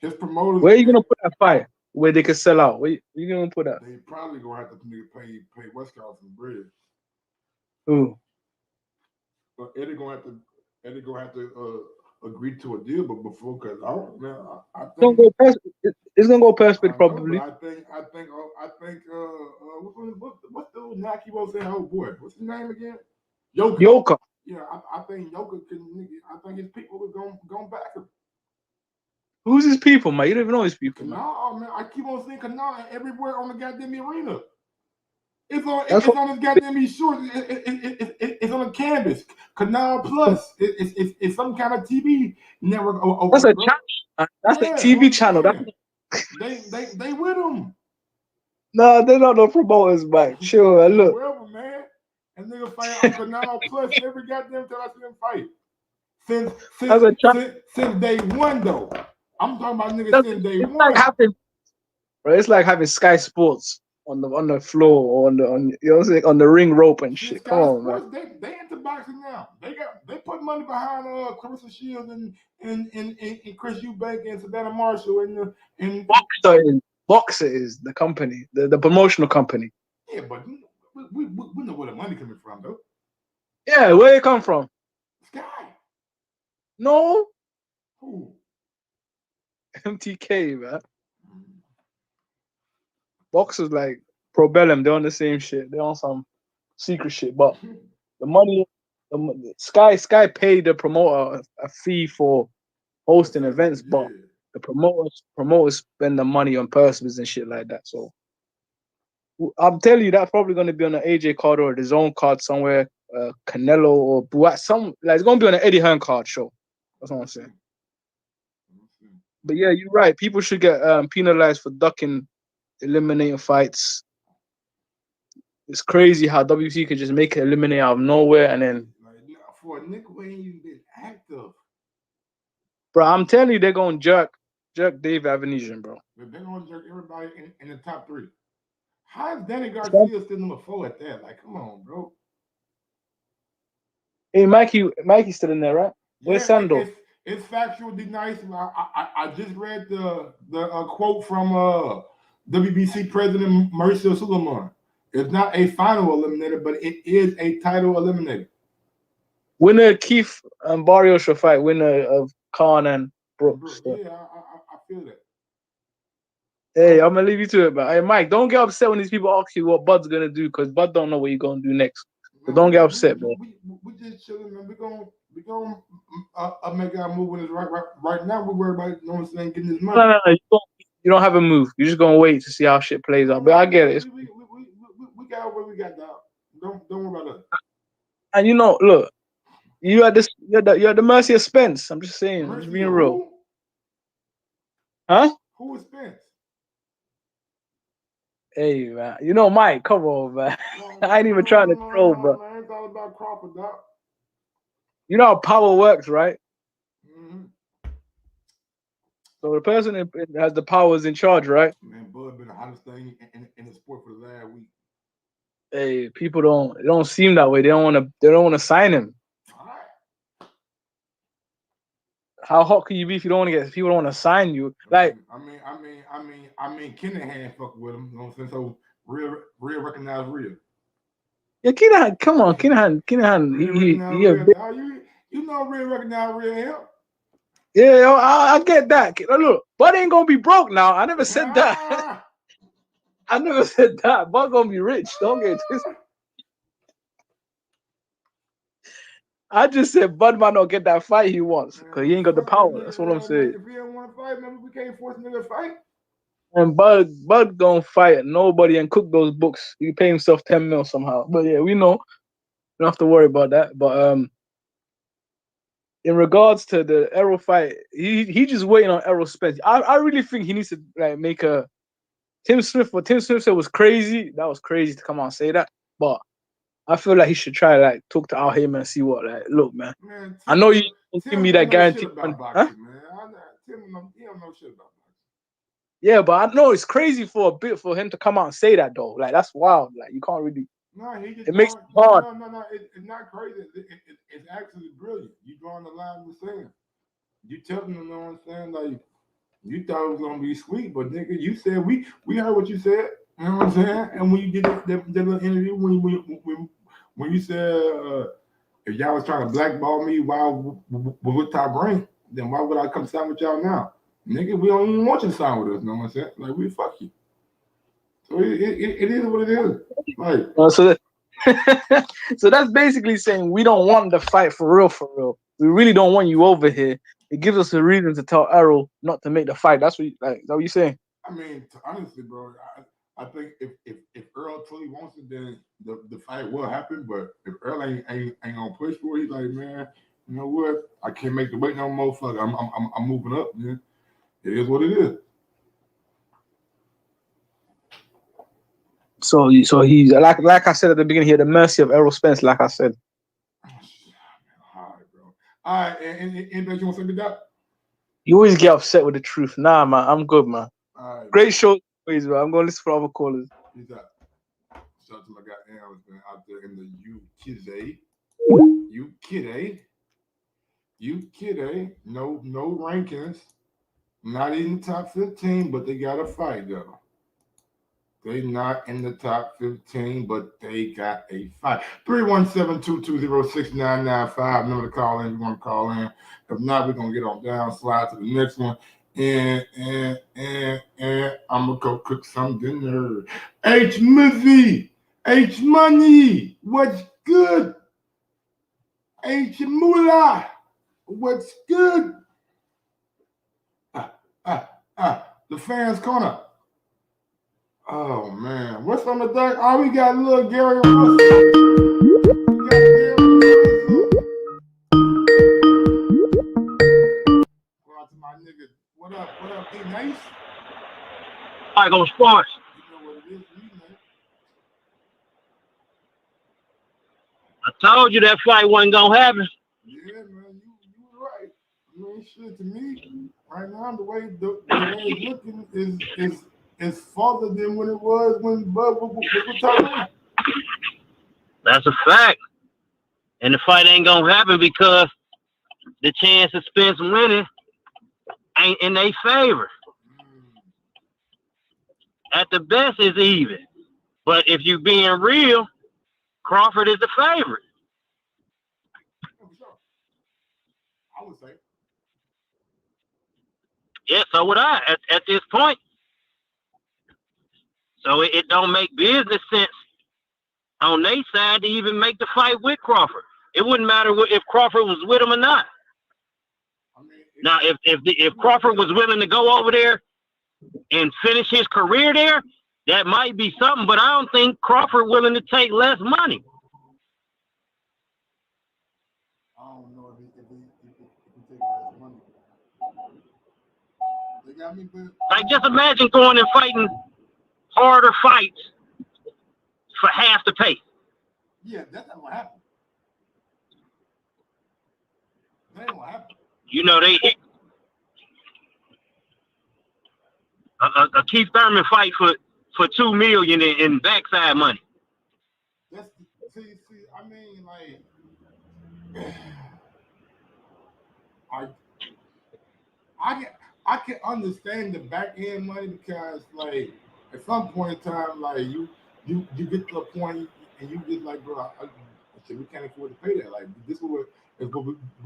His promoters. Where are you gonna put that fight? Where they can sell out? Where you gonna put that? They probably gonna have to pay Westcott some bread. Ooh. But Eddie gonna have to agree to a deal, but before, because I think It's gonna go perfect probably. I think what's the old Nike was saying? Oh boy, what's his name again? Yoka. Yeah, I think Yoka can. I think his people are going back him. Who's his people, man? You don't even know his people, man. No, man, I keep on seeing Kanal everywhere on the goddamn arena. It's on his goddamn shorts. It's on a canvas. Canal Plus. It's some kind of TV network. That's a channel. That's a TV channel. They with him. No, they're not no promoters, man. Sure, look. Wherever, man. And nigga fight on Canal Plus every goddamn time I see him fight. Since day one, though. I'm talking about niggas since day one. It's like having Sky Sports on the floor or on the ring rope and shit. Come on, man. They into boxing now. They put money behind Clarissa Shields and Chris Eubank and Savannah Marshall and Boxer is the company, the promotional company. Yeah, but we know where the money coming from, though. Yeah, where it come from? Sky. No. Who? MTK, man. Boxers like Probellum, they're on the same shit. They're on some secret shit, but the money, Sky paid the promoter a fee for hosting events, but the promoters spend the money on purses and shit like that. So I'm telling you, that's probably going to be on an AJ card or the Zone card somewhere, Canelo or Buat. It's going to be on an Eddie Hearn card show. That's what I'm saying. But yeah, you're right. People should get penalized for ducking, eliminating fights. It's crazy how WBC could just make it eliminate out of nowhere and then. For a nigga who ain't even been active. Bro, I'm telling you, they're going to jerk Dave Avenesian, bro. They're going to jerk everybody in the top 3. How is Danny Garcia still number 4 at that? Like, come on, bro. Hey, Mikey's still in there, right? Where's Sando? It's factually nice. I just read the quote from WBC President Mauricio Suleiman. It's not a final eliminator, but it is a title eliminator. Winner Keith and Barrios should fight. Winner of Khan and Brooks. Yeah, I feel that. Hey, I'm gonna leave you to it, man. Hey, Mike, don't get upset when these people ask you what Bud's gonna do, because Bud don't know what he's gonna do next. So don't get upset, bro. We just chilling, man. We gonna make our move when it's right now. We're worried about, you know what I'm saying, getting this money. No. You don't have a move. You're just gonna wait to see how shit plays out. But I get it. We got what we got, dog. Don't worry about that. And you know, look, you're at the mercy of Spence. I'm just saying, I'm just being real. Huh? Who is Spence? Hey, man. You know, Mike, come on, man. I ain't even trying to troll, bro. Man, it's all about Crawford, dog. You know how power works, right? Mm-hmm. So the person that has the power is in charge, right? Man, Bud been the hottest thing in the sport for the last week. Hey, people don't seem that way. They don't want to sign him. All right. How hot can you be if you don't want to get people don't want to sign you? Like, I mean, Kinahan fuck with him. You know what I'm saying? So real recognize real. Yeah, Kinahan, come on, Kinahan. You know, real recognize real him. Yeah, I get that. Look, Bud ain't gonna be broke now. I never said that. I never said that. Bud gonna be rich. Don't get this. I just said Bud might not get that fight he wants because he ain't got the power. That's what I'm saying. If he don't want to fight, man, we can't force him to fight. And Bud gonna fight nobody and cook those books. He pay himself 10 mil somehow. But yeah, we know. We don't have to worry about that. But in regards to the Errol fight, he just waiting on Errol Spence. I really think he needs to like make a Tim Smith. What Tim Smith said was crazy. That was crazy to come out and say that. But I feel like he should try like talk to Al Heyman and see what like. Look, man. I know you don't give me that guarantee. About boxing, huh? Man. Tim, he don't know shit about boxing. Yeah, but I know it's crazy for him to come out and say that though. Like that's wild. Like you can't really. No, he just it makes it hard. No. It's not crazy. It's actually brilliant. You drawing the line with saying. You telling them, you know what I'm saying? Like you thought it was gonna be sweet, but nigga, you said we heard what you said. You know what I'm saying? And when you did that little interview, when you said if y'all was trying to blackball me while with top rank, then why would I come sign with y'all now? Nigga, we don't even want you to sign with us. You know what I'm saying? Like we fuck you. So it is what it is. Like so that's basically saying we don't want the fight for real, for real. We really don't want you over here. It gives us a reason to tell Errol not to make the fight. That's what is that what you're saying? I mean, honestly, bro, I think if Earl truly wants it, then the fight will happen. But if Earl ain't gonna push for it, he's like, man, you know what? I can't make the weight no more. Fuck, I'm moving up, man. It is what it is. So he's like I said at the beginning here, the mercy of Errol Spence, like I said. All right, bro. All right, and anybody you want to say that? You always get upset with the truth. Nah, man, I'm good, man. All right, great show, please, bro. I'm gonna listen for other callers. Peace out. Shout out to my guy Aaron, man, out there in the UK. No rankings. Not in the top 15, but they got a fight though. They not in the top 15, but they got a fight. 317-220-6995. Number to call in. You want to call in? If not, we're gonna get on down, slide to the next one. And I'm gonna go cook some dinner. H Money, what's good? H Moolah, what's good? The fans corner. Oh man, what's on the deck? Oh, we got little Gary Russell. What up, E Nice? I go sports. You know what it is, E Nice. I told you that fight wasn't gonna happen. Yeah, man, you were right. I mean, shit to me, right now the way it's looking is farther than when it was when Bud was talking. That's a fact. And the fight ain't gonna happen because the chance of Spence winning ain't in their favor. At the best, it's even. But if you being real, Crawford is the favorite. I would say. Yeah, so would I at this point. So it don't make business sense on their side to even make the fight with Crawford. It wouldn't matter if Crawford was with him or not. I mean, now, if Crawford was willing to go over there and finish his career there, that might be something. But I don't think Crawford willing to take less money. I don't know if he take less money. They got me, but Like, just imagine going and fighting harder fights for half the pay. yeah, that's not gonna happen. That ain't gonna happen. You know, a Keith Thurman fight for $2 million in backside money. That's see. I mean, like, I can understand the back end money because, like, at some point in time, like you get to a point and you get like, bro, we can't afford to pay that. Like, this is what we're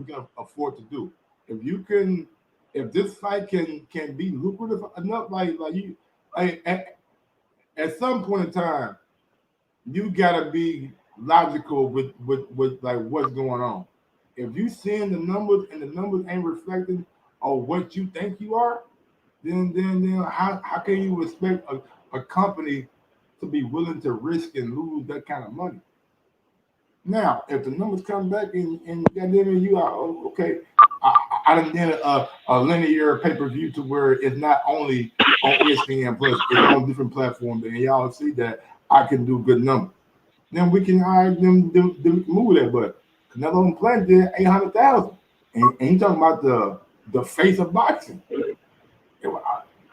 gonna afford to do. If this fight can be lucrative enough, like you, like at some point in time, you gotta be logical with like what's going on. If you seeing the numbers and the numbers ain't reflecting on what you think you are, then how can you expect a company to be willing to risk and lose that kind of money? Now, if the numbers come back and goddamn it, you are okay, I done did a linear pay-per-view to where it's not only on ESPN Plus, it's on different platforms, and y'all see that I can do good numbers. Then we can them move that, but Canelo and Plant did 800,000, and he talking about the face of boxing.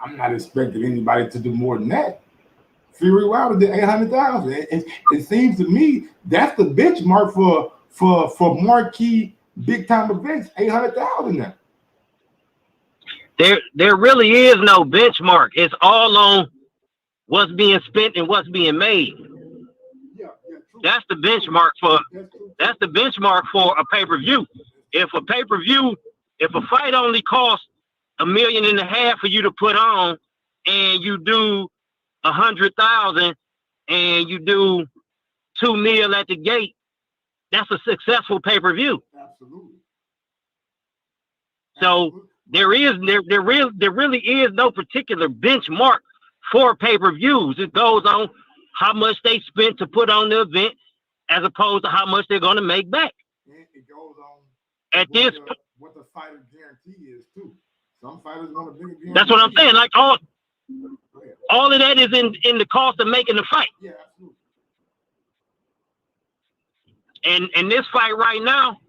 I'm not expecting anybody to do more than that. Fury Wilder did 800,000. It seems to me that's the benchmark for marquee big time events. 800,000 now. There really is no benchmark. It's all on what's being spent and what's being made. That's the benchmark for. That's the benchmark for a pay-per-view. If a pay-per-view, if a fight only costs $1.5 million for you to put on, and you do 100,000, and you do $2 million at the gate, that's a successful pay-per-view. Absolutely. So there really is no particular benchmark for pay-per-views. It goes on how much they spent to put on the event, as opposed to how much they're going to make back. And it goes on at this what the fighter guarantee is too. Some fighters want a bigger guarantee. That's what I'm saying. Like all of that is in the cost of making the fight. Yeah, absolutely. And this fight right now,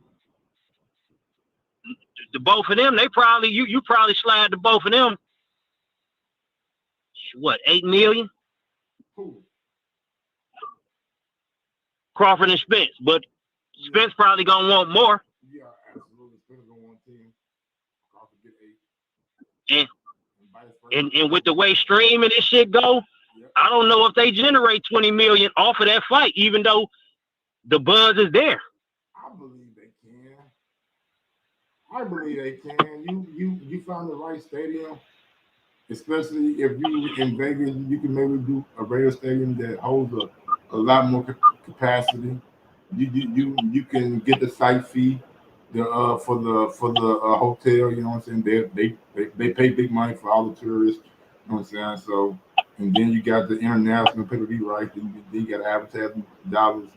the both of them, they probably you probably slide to both of them. What, $8 million? Cool. Crawford and Spence, but Spence probably gonna want more. Yeah, absolutely. Spence gonna want 10. Crawford get 8. And with the way streaming this shit go, yep. I don't know if they generate 20 million off of that fight, even though the buzz is there. I believe they can. You found the right stadium, especially if you in Vegas. You can maybe do a radio stadium that holds a lot more capacity. You can get the site fee for the hotel. You know what I'm saying? They pay big money for all the tourists. You know what I'm saying? So, and then you got the international pay-per-view rights. Then you got advertising dollars.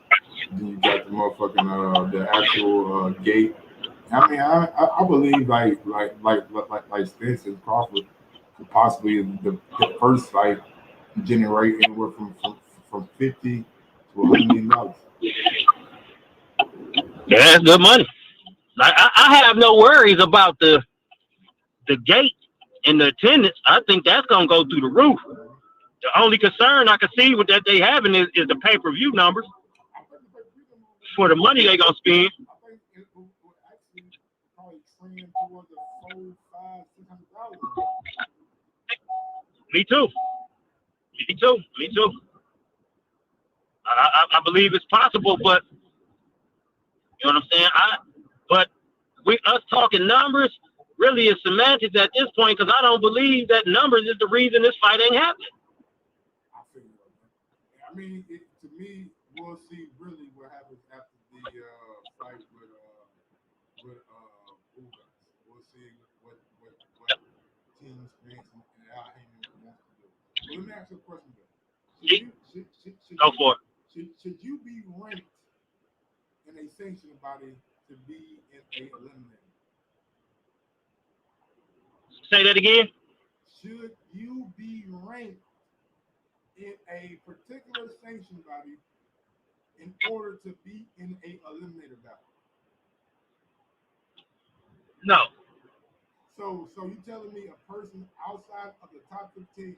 Then you got the motherfucking the actual gate. I mean, I believe like Spence and Crawford could possibly the first fight generate anywhere from $50 to $100 million. Yeah, that's good money. I have no worries about the gate and the attendance. I think that's gonna go through the roof. The only concern I can see with that they having is the pay-per-view numbers for the money they gonna spend. I think it will actually probably trend towards the $400,000, $500,000, $600,000. Me too. I believe it's possible, but you know what I'm saying? But us talking numbers really is semantics at this point, because I don't believe that numbers is the reason this fight ain't happening. I figure it. I mean, to me, we'll see really what happens after the fight with Ugas. We'll see what Team Spence and Al Heyman wants to do. Well, let me ask you a question though. Go for it. Should you be ranked in a sanctioning body to be in a eliminator? Say that again. Should you be ranked in a particular sanction body in order to be in a eliminator battle? No. So you telling me a person outside of the top 15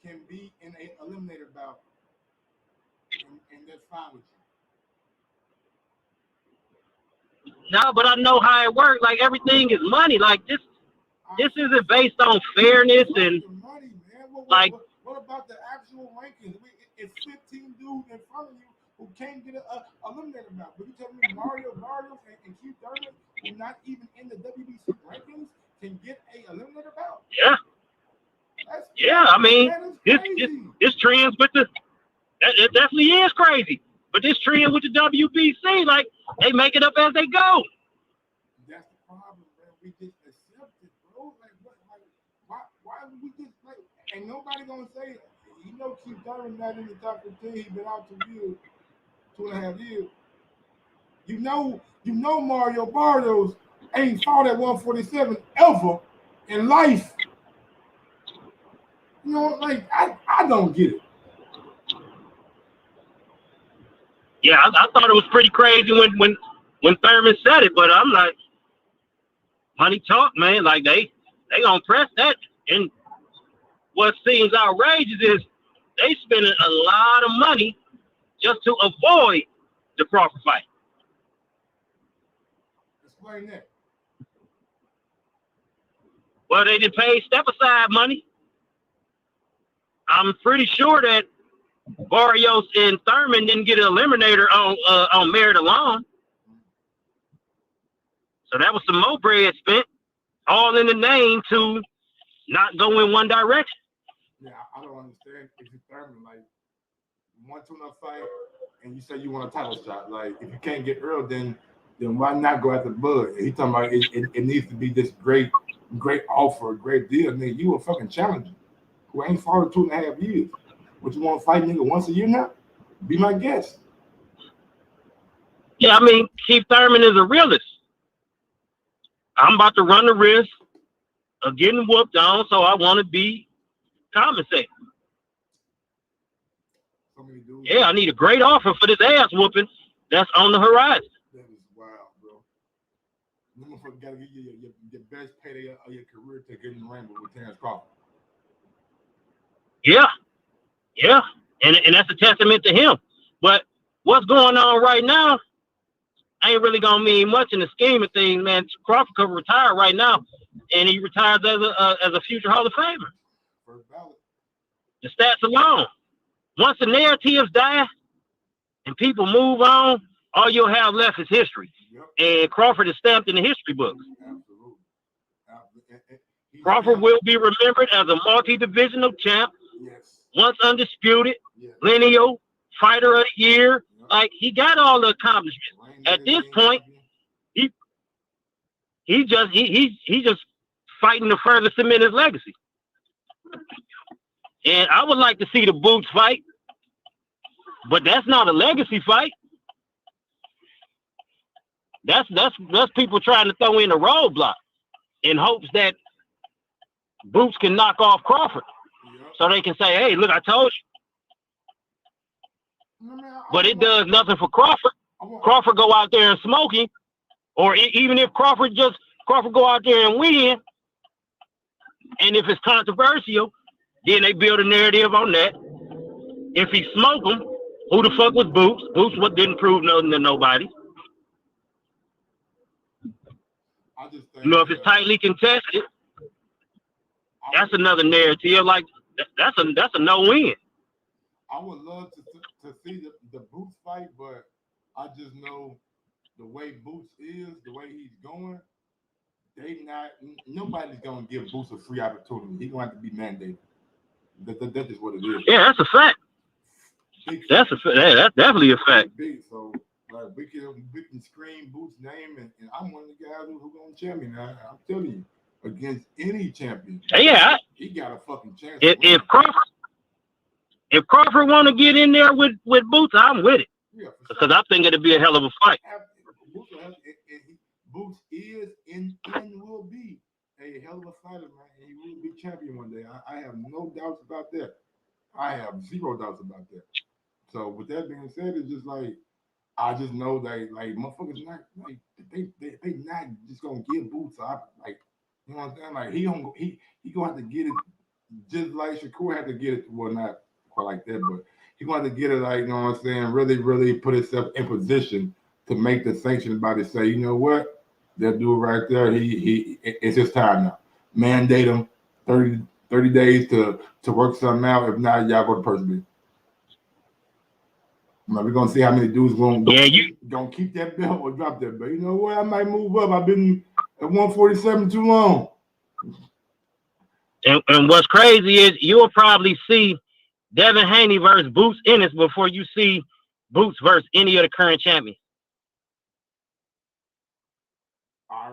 can be in a eliminator bout, and that's fine with you? No, but I know how it works. Like, everything is money. Like, this isn't based on fairness and money, man. What about the actual rankings? It's 15 dudes in front of you who can't get an eliminator bout. But you tell me Mario Barrios and Keith Thurman, who not even in the WBC rankings, can get a eliminator bout? Yeah. I mean, this trends with it definitely is crazy. But this trend with the WBC, like, they make it up as they go. That's the problem, man. We just accept it, bro. Why would we just ain't nobody gonna say, Keith Thurman not in the top 15, he's been out 2.5 years. You know Mario Barrios ain't fought at 147 ever in life. You know, like I don't get it. Yeah, I thought it was pretty crazy when Thurman said it, but I'm like, money talk, man. Like they gonna press that. And what seems outrageous is they spending a lot of money just to avoid the Crawford fight. Explain that. Well, they did pay step aside money. I'm pretty sure that Barrios and Thurman didn't get an eliminator on merit alone. So that was some more bread spent, all in the name to not go in one direction. Yeah, I don't understand if you Thurman, like, 1-2 fight, and you say you want a title shot. Like, if you can't get Earl, then why not go after Bud? He talking about it needs to be this great offer, great deal. Nigga, you a fucking challenger who ain't fought in 2.5 years. What, you want to fight nigga once a year now? Be my guest. Yeah, I mean, Keith Thurman is a realist. I'm about to run the risk of getting whooped on, so I want to be compensated. Yeah, I need a great offer for this ass whooping that's on the horizon. That is wild, bro. You motherfucker gotta get your best payday of your career to get in the ring with Terrence Crawford. Yeah, and that's a testament to him. But what's going on right now ain't really gonna mean much in the scheme of things, man. Crawford could retire right now, and he retires as a future Hall of Famer. First ballot. The stats alone. Once the narratives die and people move on, all you'll have left is history. Yep. And Crawford is stamped in the history books. Absolutely. Crawford will be remembered as a multi-divisional champ, yes, once undisputed, yes, lineal, fighter of the year. Yep. Like, he got all the accomplishments. At this point, he's just fighting to further cement his legacy. And I would like to see the Boots fight, but that's not a legacy fight. That's people trying to throw in a roadblock in hopes that Boots can knock off Crawford, so they can say, "Hey, look, I told you." But it does nothing for Crawford. Crawford go out there and smoke him, or even if Crawford go out there and win, and if it's controversial, then they build a narrative on that. If he smoke him, who the fuck was Boots? Boots didn't prove nothing to nobody. I just think, you know, if it's tightly contested, that's another narrative. Like, that's a no-win. I would love to see the Boots fight, but I just know the way Boots is, the way he's going, nobody's gonna give Boots a free opportunity. He's gonna have to be mandated. That is what it is. Yeah, that's a fact. That's definitely a fact. Big, so like we can scream Boots' name, and I'm one of the guys who's gonna champion. I'm telling you, against any champion. Yeah, he got a fucking chance. If Crawford want to get in there with Boots, I'm with it. Yeah, because I think it'd be a hell of a fight. Boots is and will be a hell of a fighter, man. He will be champion one day. I have no doubts about that. I have zero doubts about that. So with that being said, it's just like I just know that like motherfuckers not like they not just gonna give Boots up. Like, you know what I'm saying? Like he gonna have to get it just like Shakur had to get it. Well, not quite like that, but he gonna have to get it like, you know what I'm saying, really put himself in position to make the sanctioning body say, you know what? That dude right there, it's his time now. Mandate him 30 days to work something out. If not, y'all go to person. We're gonna see how many dudes gonna keep that belt or drop that belt. You know what? I might move up. I've been at 147 too long. And what's crazy is you'll probably see Devin Haney versus Boots Ennis before you see Boots versus any of the current champions. I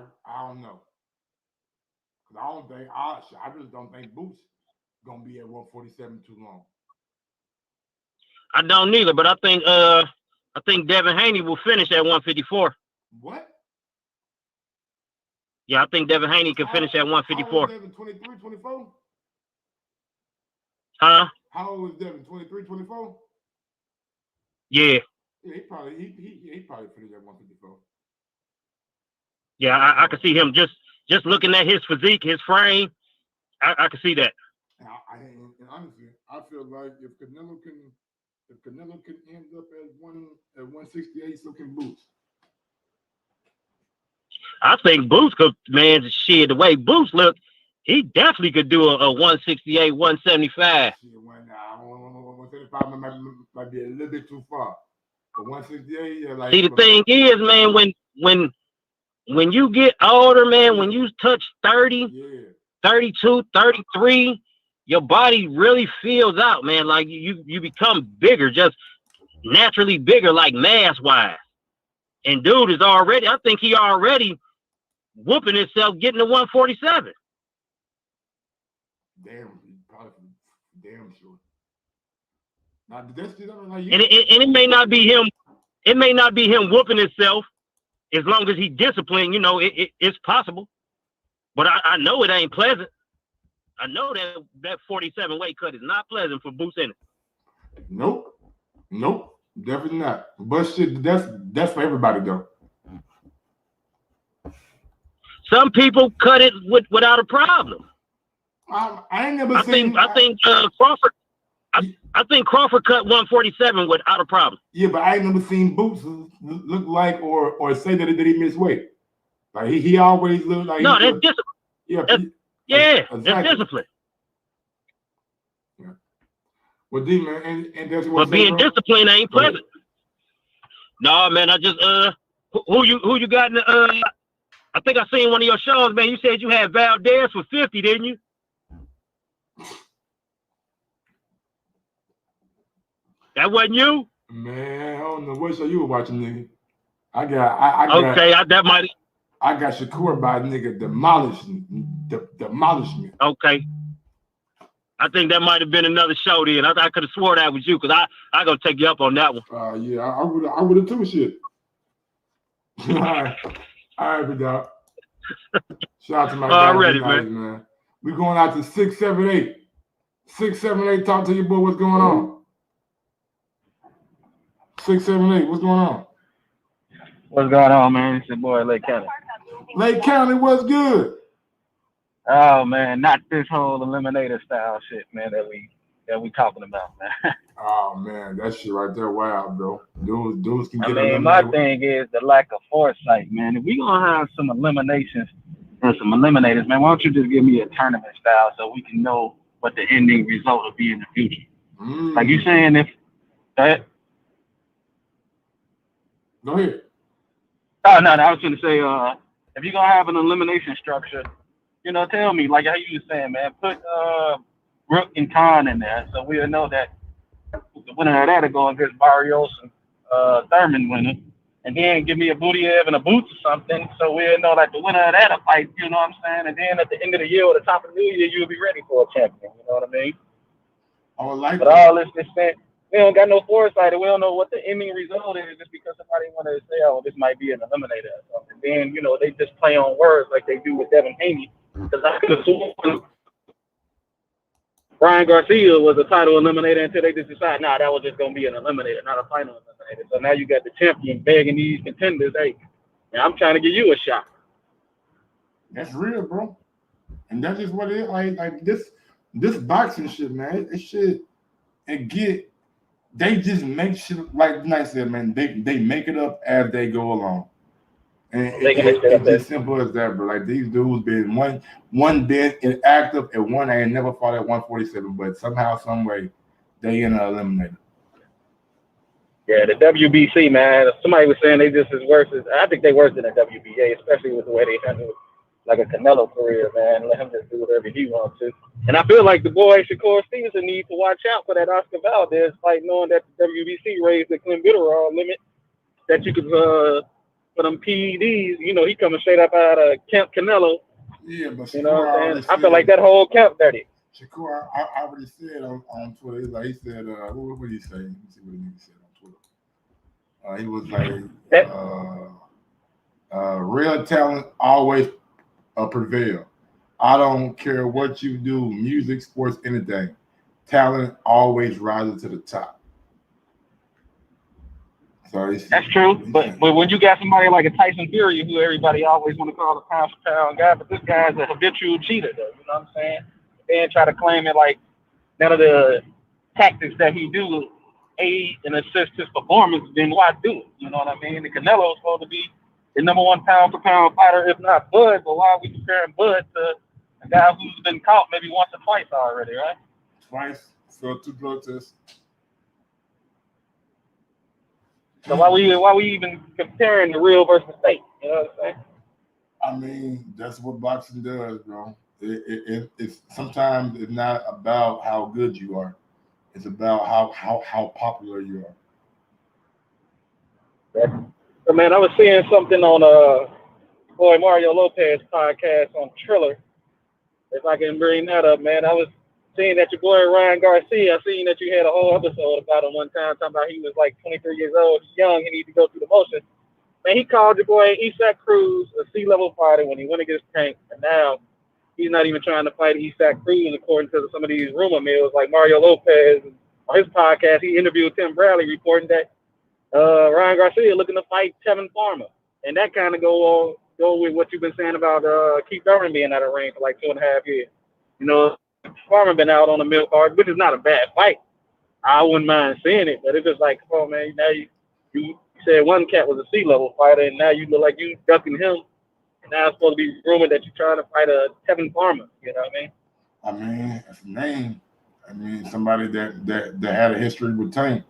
don't know. I really don't think Boots gonna be at 147 too long. I don't either, but I think Devin Haney will finish at 154. What? Yeah, I think Devin Haney can finish at 154. How old is Devin? 23, 24? Huh? How old is Devin? 23, 24? Yeah. Yeah, he probably finished at 154. Yeah, I can see him just looking at his physique, his frame. I can see that. And honestly, I feel like if Canelo can end up at 168, so can Boots. I think Boots could, man, shit, the way Boots look, he definitely could do a 168, 175. 175 might be a little bit too far. But 168, yeah, like. See, the thing is, man, when you get older, man, when you touch 30, 32, 33, your body really feels out, man. Like you become bigger, just naturally bigger, like mass wise. And dude is already, I think he already whooping himself getting to 147. Damn sure. Now, and it may not be him. It may not be him whooping himself. As long as he disciplined, you know, it's possible. But I know it ain't pleasant. I know that 47 weight cut is not pleasant for Boots in it. Nope, definitely not. But shit, that's for everybody though. Some people cut it without a problem. I ain't never seen. I think Crawford. I think Crawford cut 147 without a problem. Yeah, but I ain't never seen Boots look like or say that he missed weight. Like he always looked like. No, that's discipline. Exactly. That's discipline. Yeah. Well, D man, and that's what. But being disciplined ain't pleasant. No, man, I just who you got in the I think I seen one of your shows, man. You said you had Valdez for 50, didn't you? That wasn't you? Man, I don't know what show you were watching, nigga. I got Shakur by nigga demolished me. Okay. I think that might have been another show then. I could have swore that was you because I gonna take you up on that one. Yeah, I would have too shit. All right, big dog. Shout out to my guys, man. We going out to 678. 678, talk to your boy. What's going on? 678, what's going on? What's going on, man? It's your boy Lake County. Lake County, what's good? Oh man, not this whole Eliminator style shit, man, that we talking about, man. Oh man, that shit right there, wow, bro. Dudes can get. I mean, my thing is the lack of foresight, man. If we gonna have some eliminations and some eliminators, man, why don't you just give me a tournament style so we can know what the ending result will be in the future? Like you saying, if that. Go ahead. Oh no, I was gonna say, if you're gonna have an elimination structure, you know, tell me, like how you were saying, man, put Rook and Khan in there, so we'll know that the winner of that will go against Barrios and Thurman winner, and then give me a Butiev and a Boots or something, so we'll know that the winner of that will fight. You know what I'm saying? And then at the end of the year or the top of the new year, you'll be ready for a champion. You know what I mean? I would like. But all this shit. We don't got no foresight, and we don't know what the ending result is just because somebody wanted to say, oh, this might be an eliminator or something. Then, you know, they just play on words like they do with Devin Haney. Because I could have sworn Brian Garcia was a title eliminator until they just decided, nah, that was just going to be an eliminator, not a final eliminator. So now you got the champion begging these contenders, hey, man, I'm trying to give you a shot. That's real, bro. And that's just what it is. Like this boxing shit, man, it should get. They just make shit, like I said, man, they make it up as they go along. And it's as simple as that, bro. Like these dudes been one been inactive and one ain't never fought at 147, but somehow, some way, they in an eliminator. Yeah, the WBC, man. Somebody was saying they just as worse as I think they worse than the WBA, especially with the way they handle like a Canelo career, man. Let him just do whatever he wants to. And I feel like the boy Shakur Stevenson needs to watch out for that Oscar Valdez fight, knowing that the WBC raised the clenbuterol limit that you could for them PEDs. You know, he coming straight up out of Camp Canelo. Yeah, but Shakur, you know what I'm saying? I feel like that whole camp dirty. Shakur, I already said on Twitter, like he said, what did he say? Let me see what he said on Twitter. He was like, real talent always prevail. I don't care what you do, music, sports, anything. Talent always rises to the top. So That's true, but when you got somebody like a Tyson Fury, who everybody always want to call a pound for pound guy, but this guy's a habitual cheater, though. You know what I'm saying? And try to claim it like none of the tactics that he do aid and assist his performance, then why do it? You know what I mean? The Canelo's supposed to be the #1 pound for pound fighter, if not Bud, but why are we comparing Bud to a guy who's been caught maybe once or twice already, right? Twice, so 2 drug tests. So why we even comparing the real versus fake? You know what I'm saying? I mean, that's what boxing does, bro. It's sometimes it's not about how good you are. It's about how popular you are. So man, I was seeing something on boy Mario Lopez podcast on Triller. If I can bring that up, man, I was seeing that your boy Ryan Garcia. I seen that you had a whole episode about him one time, talking about he was like 23 years old, he's young, he needed to go through the motions. Man, he called your boy Isak Cruz a C-level fighter when he went against Tank, and now he's not even trying to fight Isak Cruz according to some of these rumor mills. Like Mario Lopez on his podcast, he interviewed Tim Bradley reporting that Ryan Garcia looking to fight Tevin Farmer, and that kind of go with what you've been saying about Keith Thurman being out of range for like 2.5 years. You know, Farmer been out on the milk card, which is not a bad fight. I wouldn't mind seeing it, but it's just like, come on, man. Now you said one cat was a C-level fighter, and now you look like you ducking him. And now it's supposed to be rumored that you're trying to fight a Tevin Farmer. You know what I mean? I mean, it's a name. I mean, somebody that had a history with Tank.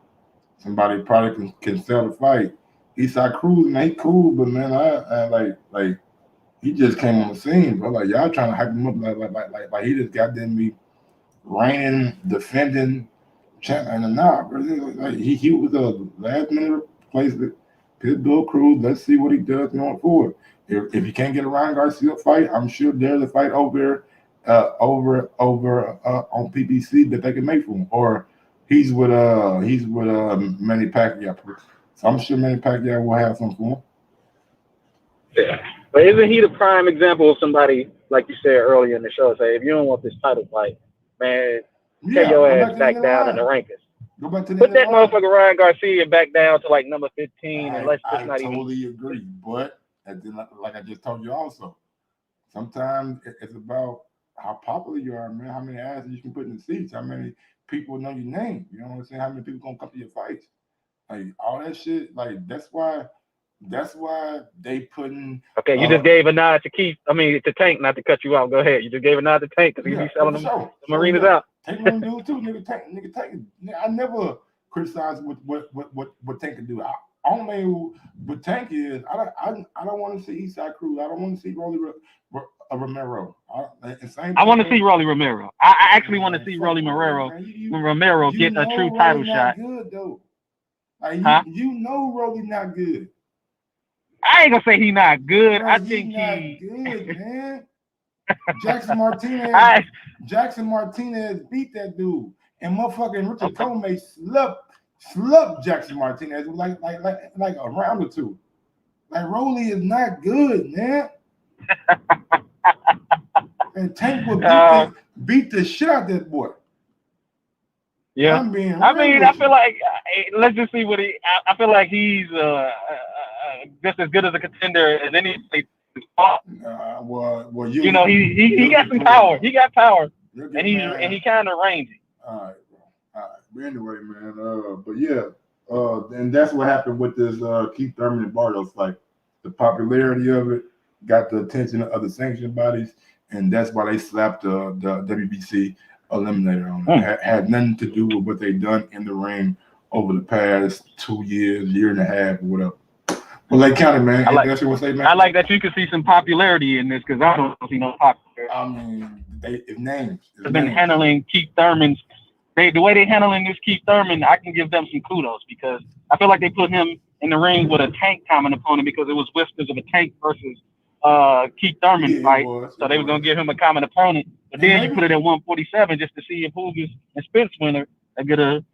Somebody probably can sell the fight. Isak Cruz, man, he cool, but man, I like he just came on the scene, bro. Like y'all trying to hype him up like he just got them be reigning, defending, and nah, bro. Like he was a last minute replacement. Pitbull Cruz. Let's see what he does going forward. If he can't get a Ryan Garcia fight, I'm sure there's a fight over on PBC that they can make for him. Or he's with Manny Pacquiao. So I'm sure Manny Pacquiao will have something for him. Yeah. But isn't he the prime example of somebody, like you said earlier in the show, say, if you don't want this title fight, man, take your ass back down in the rankings. Go back to Put that motherfucker Ryan Garcia back down to like number 15, and let's just not even. I totally agree. But like I just told you also, sometimes it's about how popular you are, man. How many asses you can put in the seats. How many people know your name. You know what I'm saying? How many people gonna come to your fights? Like all that shit. Like that's why they putting. Okay, you just gave a nod to Keith. I mean to Tank, not to cut you off. Go ahead. You just gave a nod to Tank because he be selling them the arenas out. Tank want to do it too, nigga. Tank. I never criticize what Tank can do. Only what Tank is, I don't want to see Isak Cruz. I don't want to see Rolly Romero. I want to see Rolly Romero. I actually want to see Rolly Romero get a true title shot. Good though. Like, you know Rolly not good. I ain't gonna say he not good. Bro, I think not he good, man. Jackson Martinez beat that dude, and motherfucking Richard Comey slumped Jackson Martinez like a round or two. Like Rolly is not good, man. And Tank will beat the shit out of that boy. Yeah, I feel like let's just see what he. I feel like he's just as good as a contender as any. Well, you know, he got some power. He got power, and he kind of rangy. All right, bro. All right, but anyway, man. But yeah, and that's what happened with this Keith Thurman and Bartos fight. The popularity of it got the attention of other sanction bodies, and that's why they slapped the WBC Eliminator on it. Had nothing to do with what they've done in the ring over the past 2 years, year and a half, or whatever. Well, they counted, man. I like that you can see some popularity in this because I don't see no popularity. I mean, it's names. They've been handling Keith Thurman's. The way they're handling this Keith Thurman, I can give them some kudos because I feel like they put him in the ring with a Tank common opponent because it was whispers of a Tank versus Keith Thurman fight. So they were going to give him a common opponent. But then you put it at 147 just to see if Hoogers and Spence winner can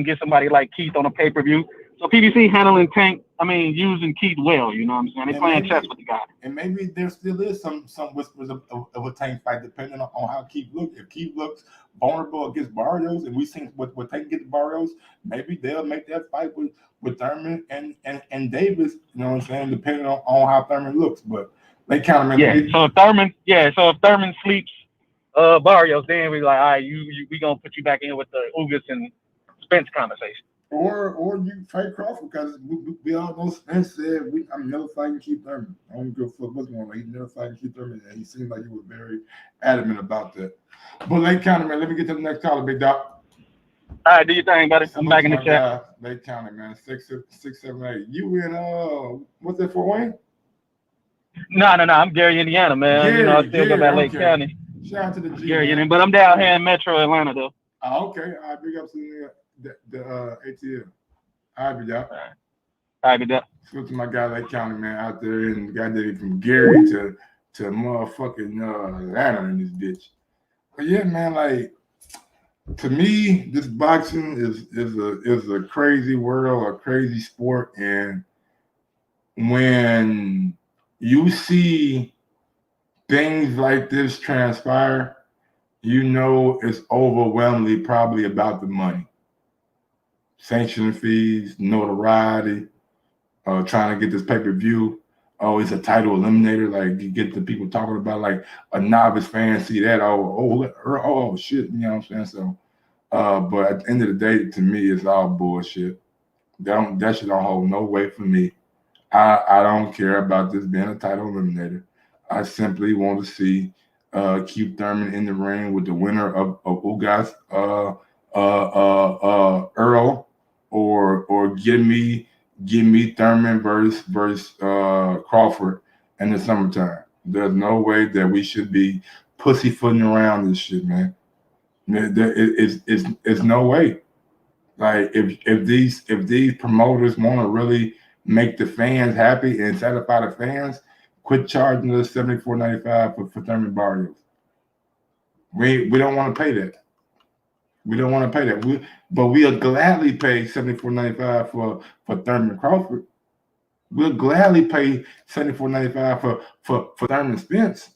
get somebody like Keith on a pay-per-view. So PBC handling Tank, I mean, using Keith well, you know what I'm saying? They playing chess with the guy. And maybe there still is some whispers of a Tank fight, depending on how Keith looks. If Keith looks vulnerable against Barrios, and we think what Tank gets Barrios, maybe they'll make that fight with Thurman and Davis, you know what I'm saying, depending on how Thurman looks. But they kind of So if Thurman sleeps Barrios, then we like, all right, we gonna put you back in with the Ugas and Spence conversation. Or you fight Crawford, because we all know Spence said I'm never fighting Keith Thurman. I don't give a fuck what's going on. He's never fighting Keith Thurman, and he seemed like he was very adamant about that. But Lake County, man, let me get to the next caller, big dog. All right, do your thing, buddy. I'm back in the chat. Lake County, man, 678. You in what's that, Fort Wayne? No, I'm Gary, Indiana, man. Gary, you know, I still go back Lake County. Shout out to the G. Gary, but I'm down here in Metro Atlanta, though. Oh, okay. All right, big up to the ATL. All right, big dog. All right, big dog. Let's go to my guy Lake County, man, out there, and the guy that from Gary to motherfucking Atlanta in this bitch. But yeah, man, like, to me, this boxing is a crazy world, a crazy sport, and when you see things like this transpire, you know it's overwhelmingly probably about the money. Sanction fees, notoriety, trying to get this pay-per-view. Oh, it's a title eliminator. Like, you get the people talking about, like, a novice fan see that. Oh, shit. You know what I'm saying? So, but at the end of the day, to me, it's all bullshit. That shit don't hold no weight for me. I don't care about this being a title eliminator. I simply want to see Keith Thurman in the ring with the winner of Ugas Earl, or give me Thurman versus Crawford in the summertime. There's no way that we should be pussyfooting around this shit, man. It's no way. Like, if these promoters want to really make the fans happy and satisfy the fans, quit charging us $74.95 for Thurman Barrios. We don't want to pay that. We don't want to pay that. But we'll gladly pay $74.95 for Thurman Crawford. We'll gladly pay $74.95 for Thurman Spence.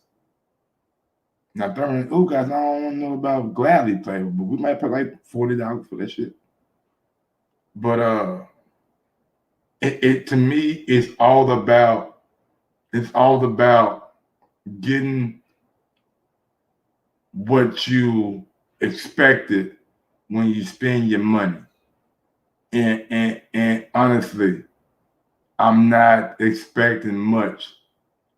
Now Thurman Ugas, I don't know about gladly pay, but we might pay like $40 for that shit. But it to me is all about getting what you expected when you spend your money. And honestly, I'm not expecting much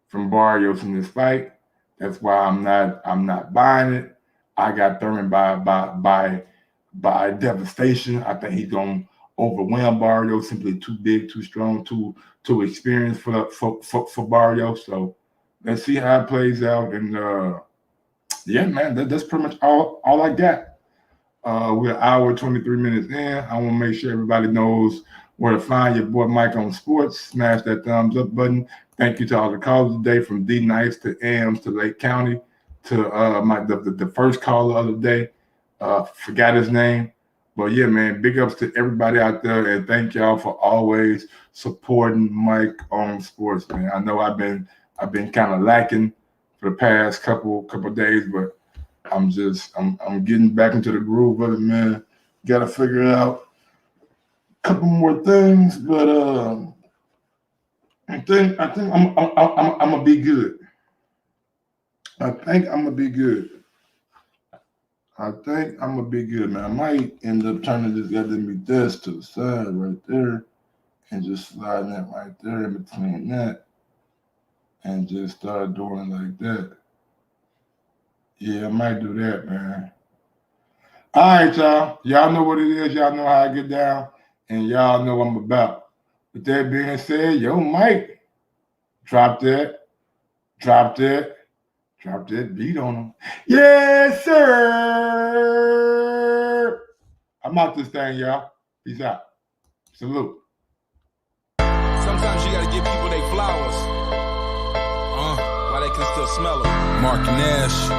from Barrios in this fight. That's why I'm not buying it. I got Thurman by devastation. I think he's gonna overwhelm Barrios. Simply too big, too strong, too experienced for Barrios. So let's see how it plays out. And yeah, man, that's pretty much all I got. We're an hour 23 minutes in. I want to make sure everybody knows where to find your boy Mike on Sports. Smash that thumbs up button. Thank you to all the callers today, from D Nice to Ams to Lake County to the first caller of the day. Forgot his name. But yeah, man, big ups to everybody out there, and thank y'all for always supporting Mike on Sports, man. I know I've been kind of lacking for the past couple days, but I'm getting back into the groove of it, man. Got to figure out a couple more things, but I think I'm gonna be good. I think I'm gonna be good. Man. I might end up turning this goddamn desk to the side right there and just sliding that right there in between that and just start doing it like that. Yeah, I might do that, man. All right, y'all. Y'all know what it is. Y'all know how I get down, and y'all know what I'm about. With that being said, yo, Mike, drop that beat on him. Yes, sir. I'm out this thing, y'all. Peace out. Salute. Sometimes you gotta give people their flowers. While they can still smell them. Mark Nash.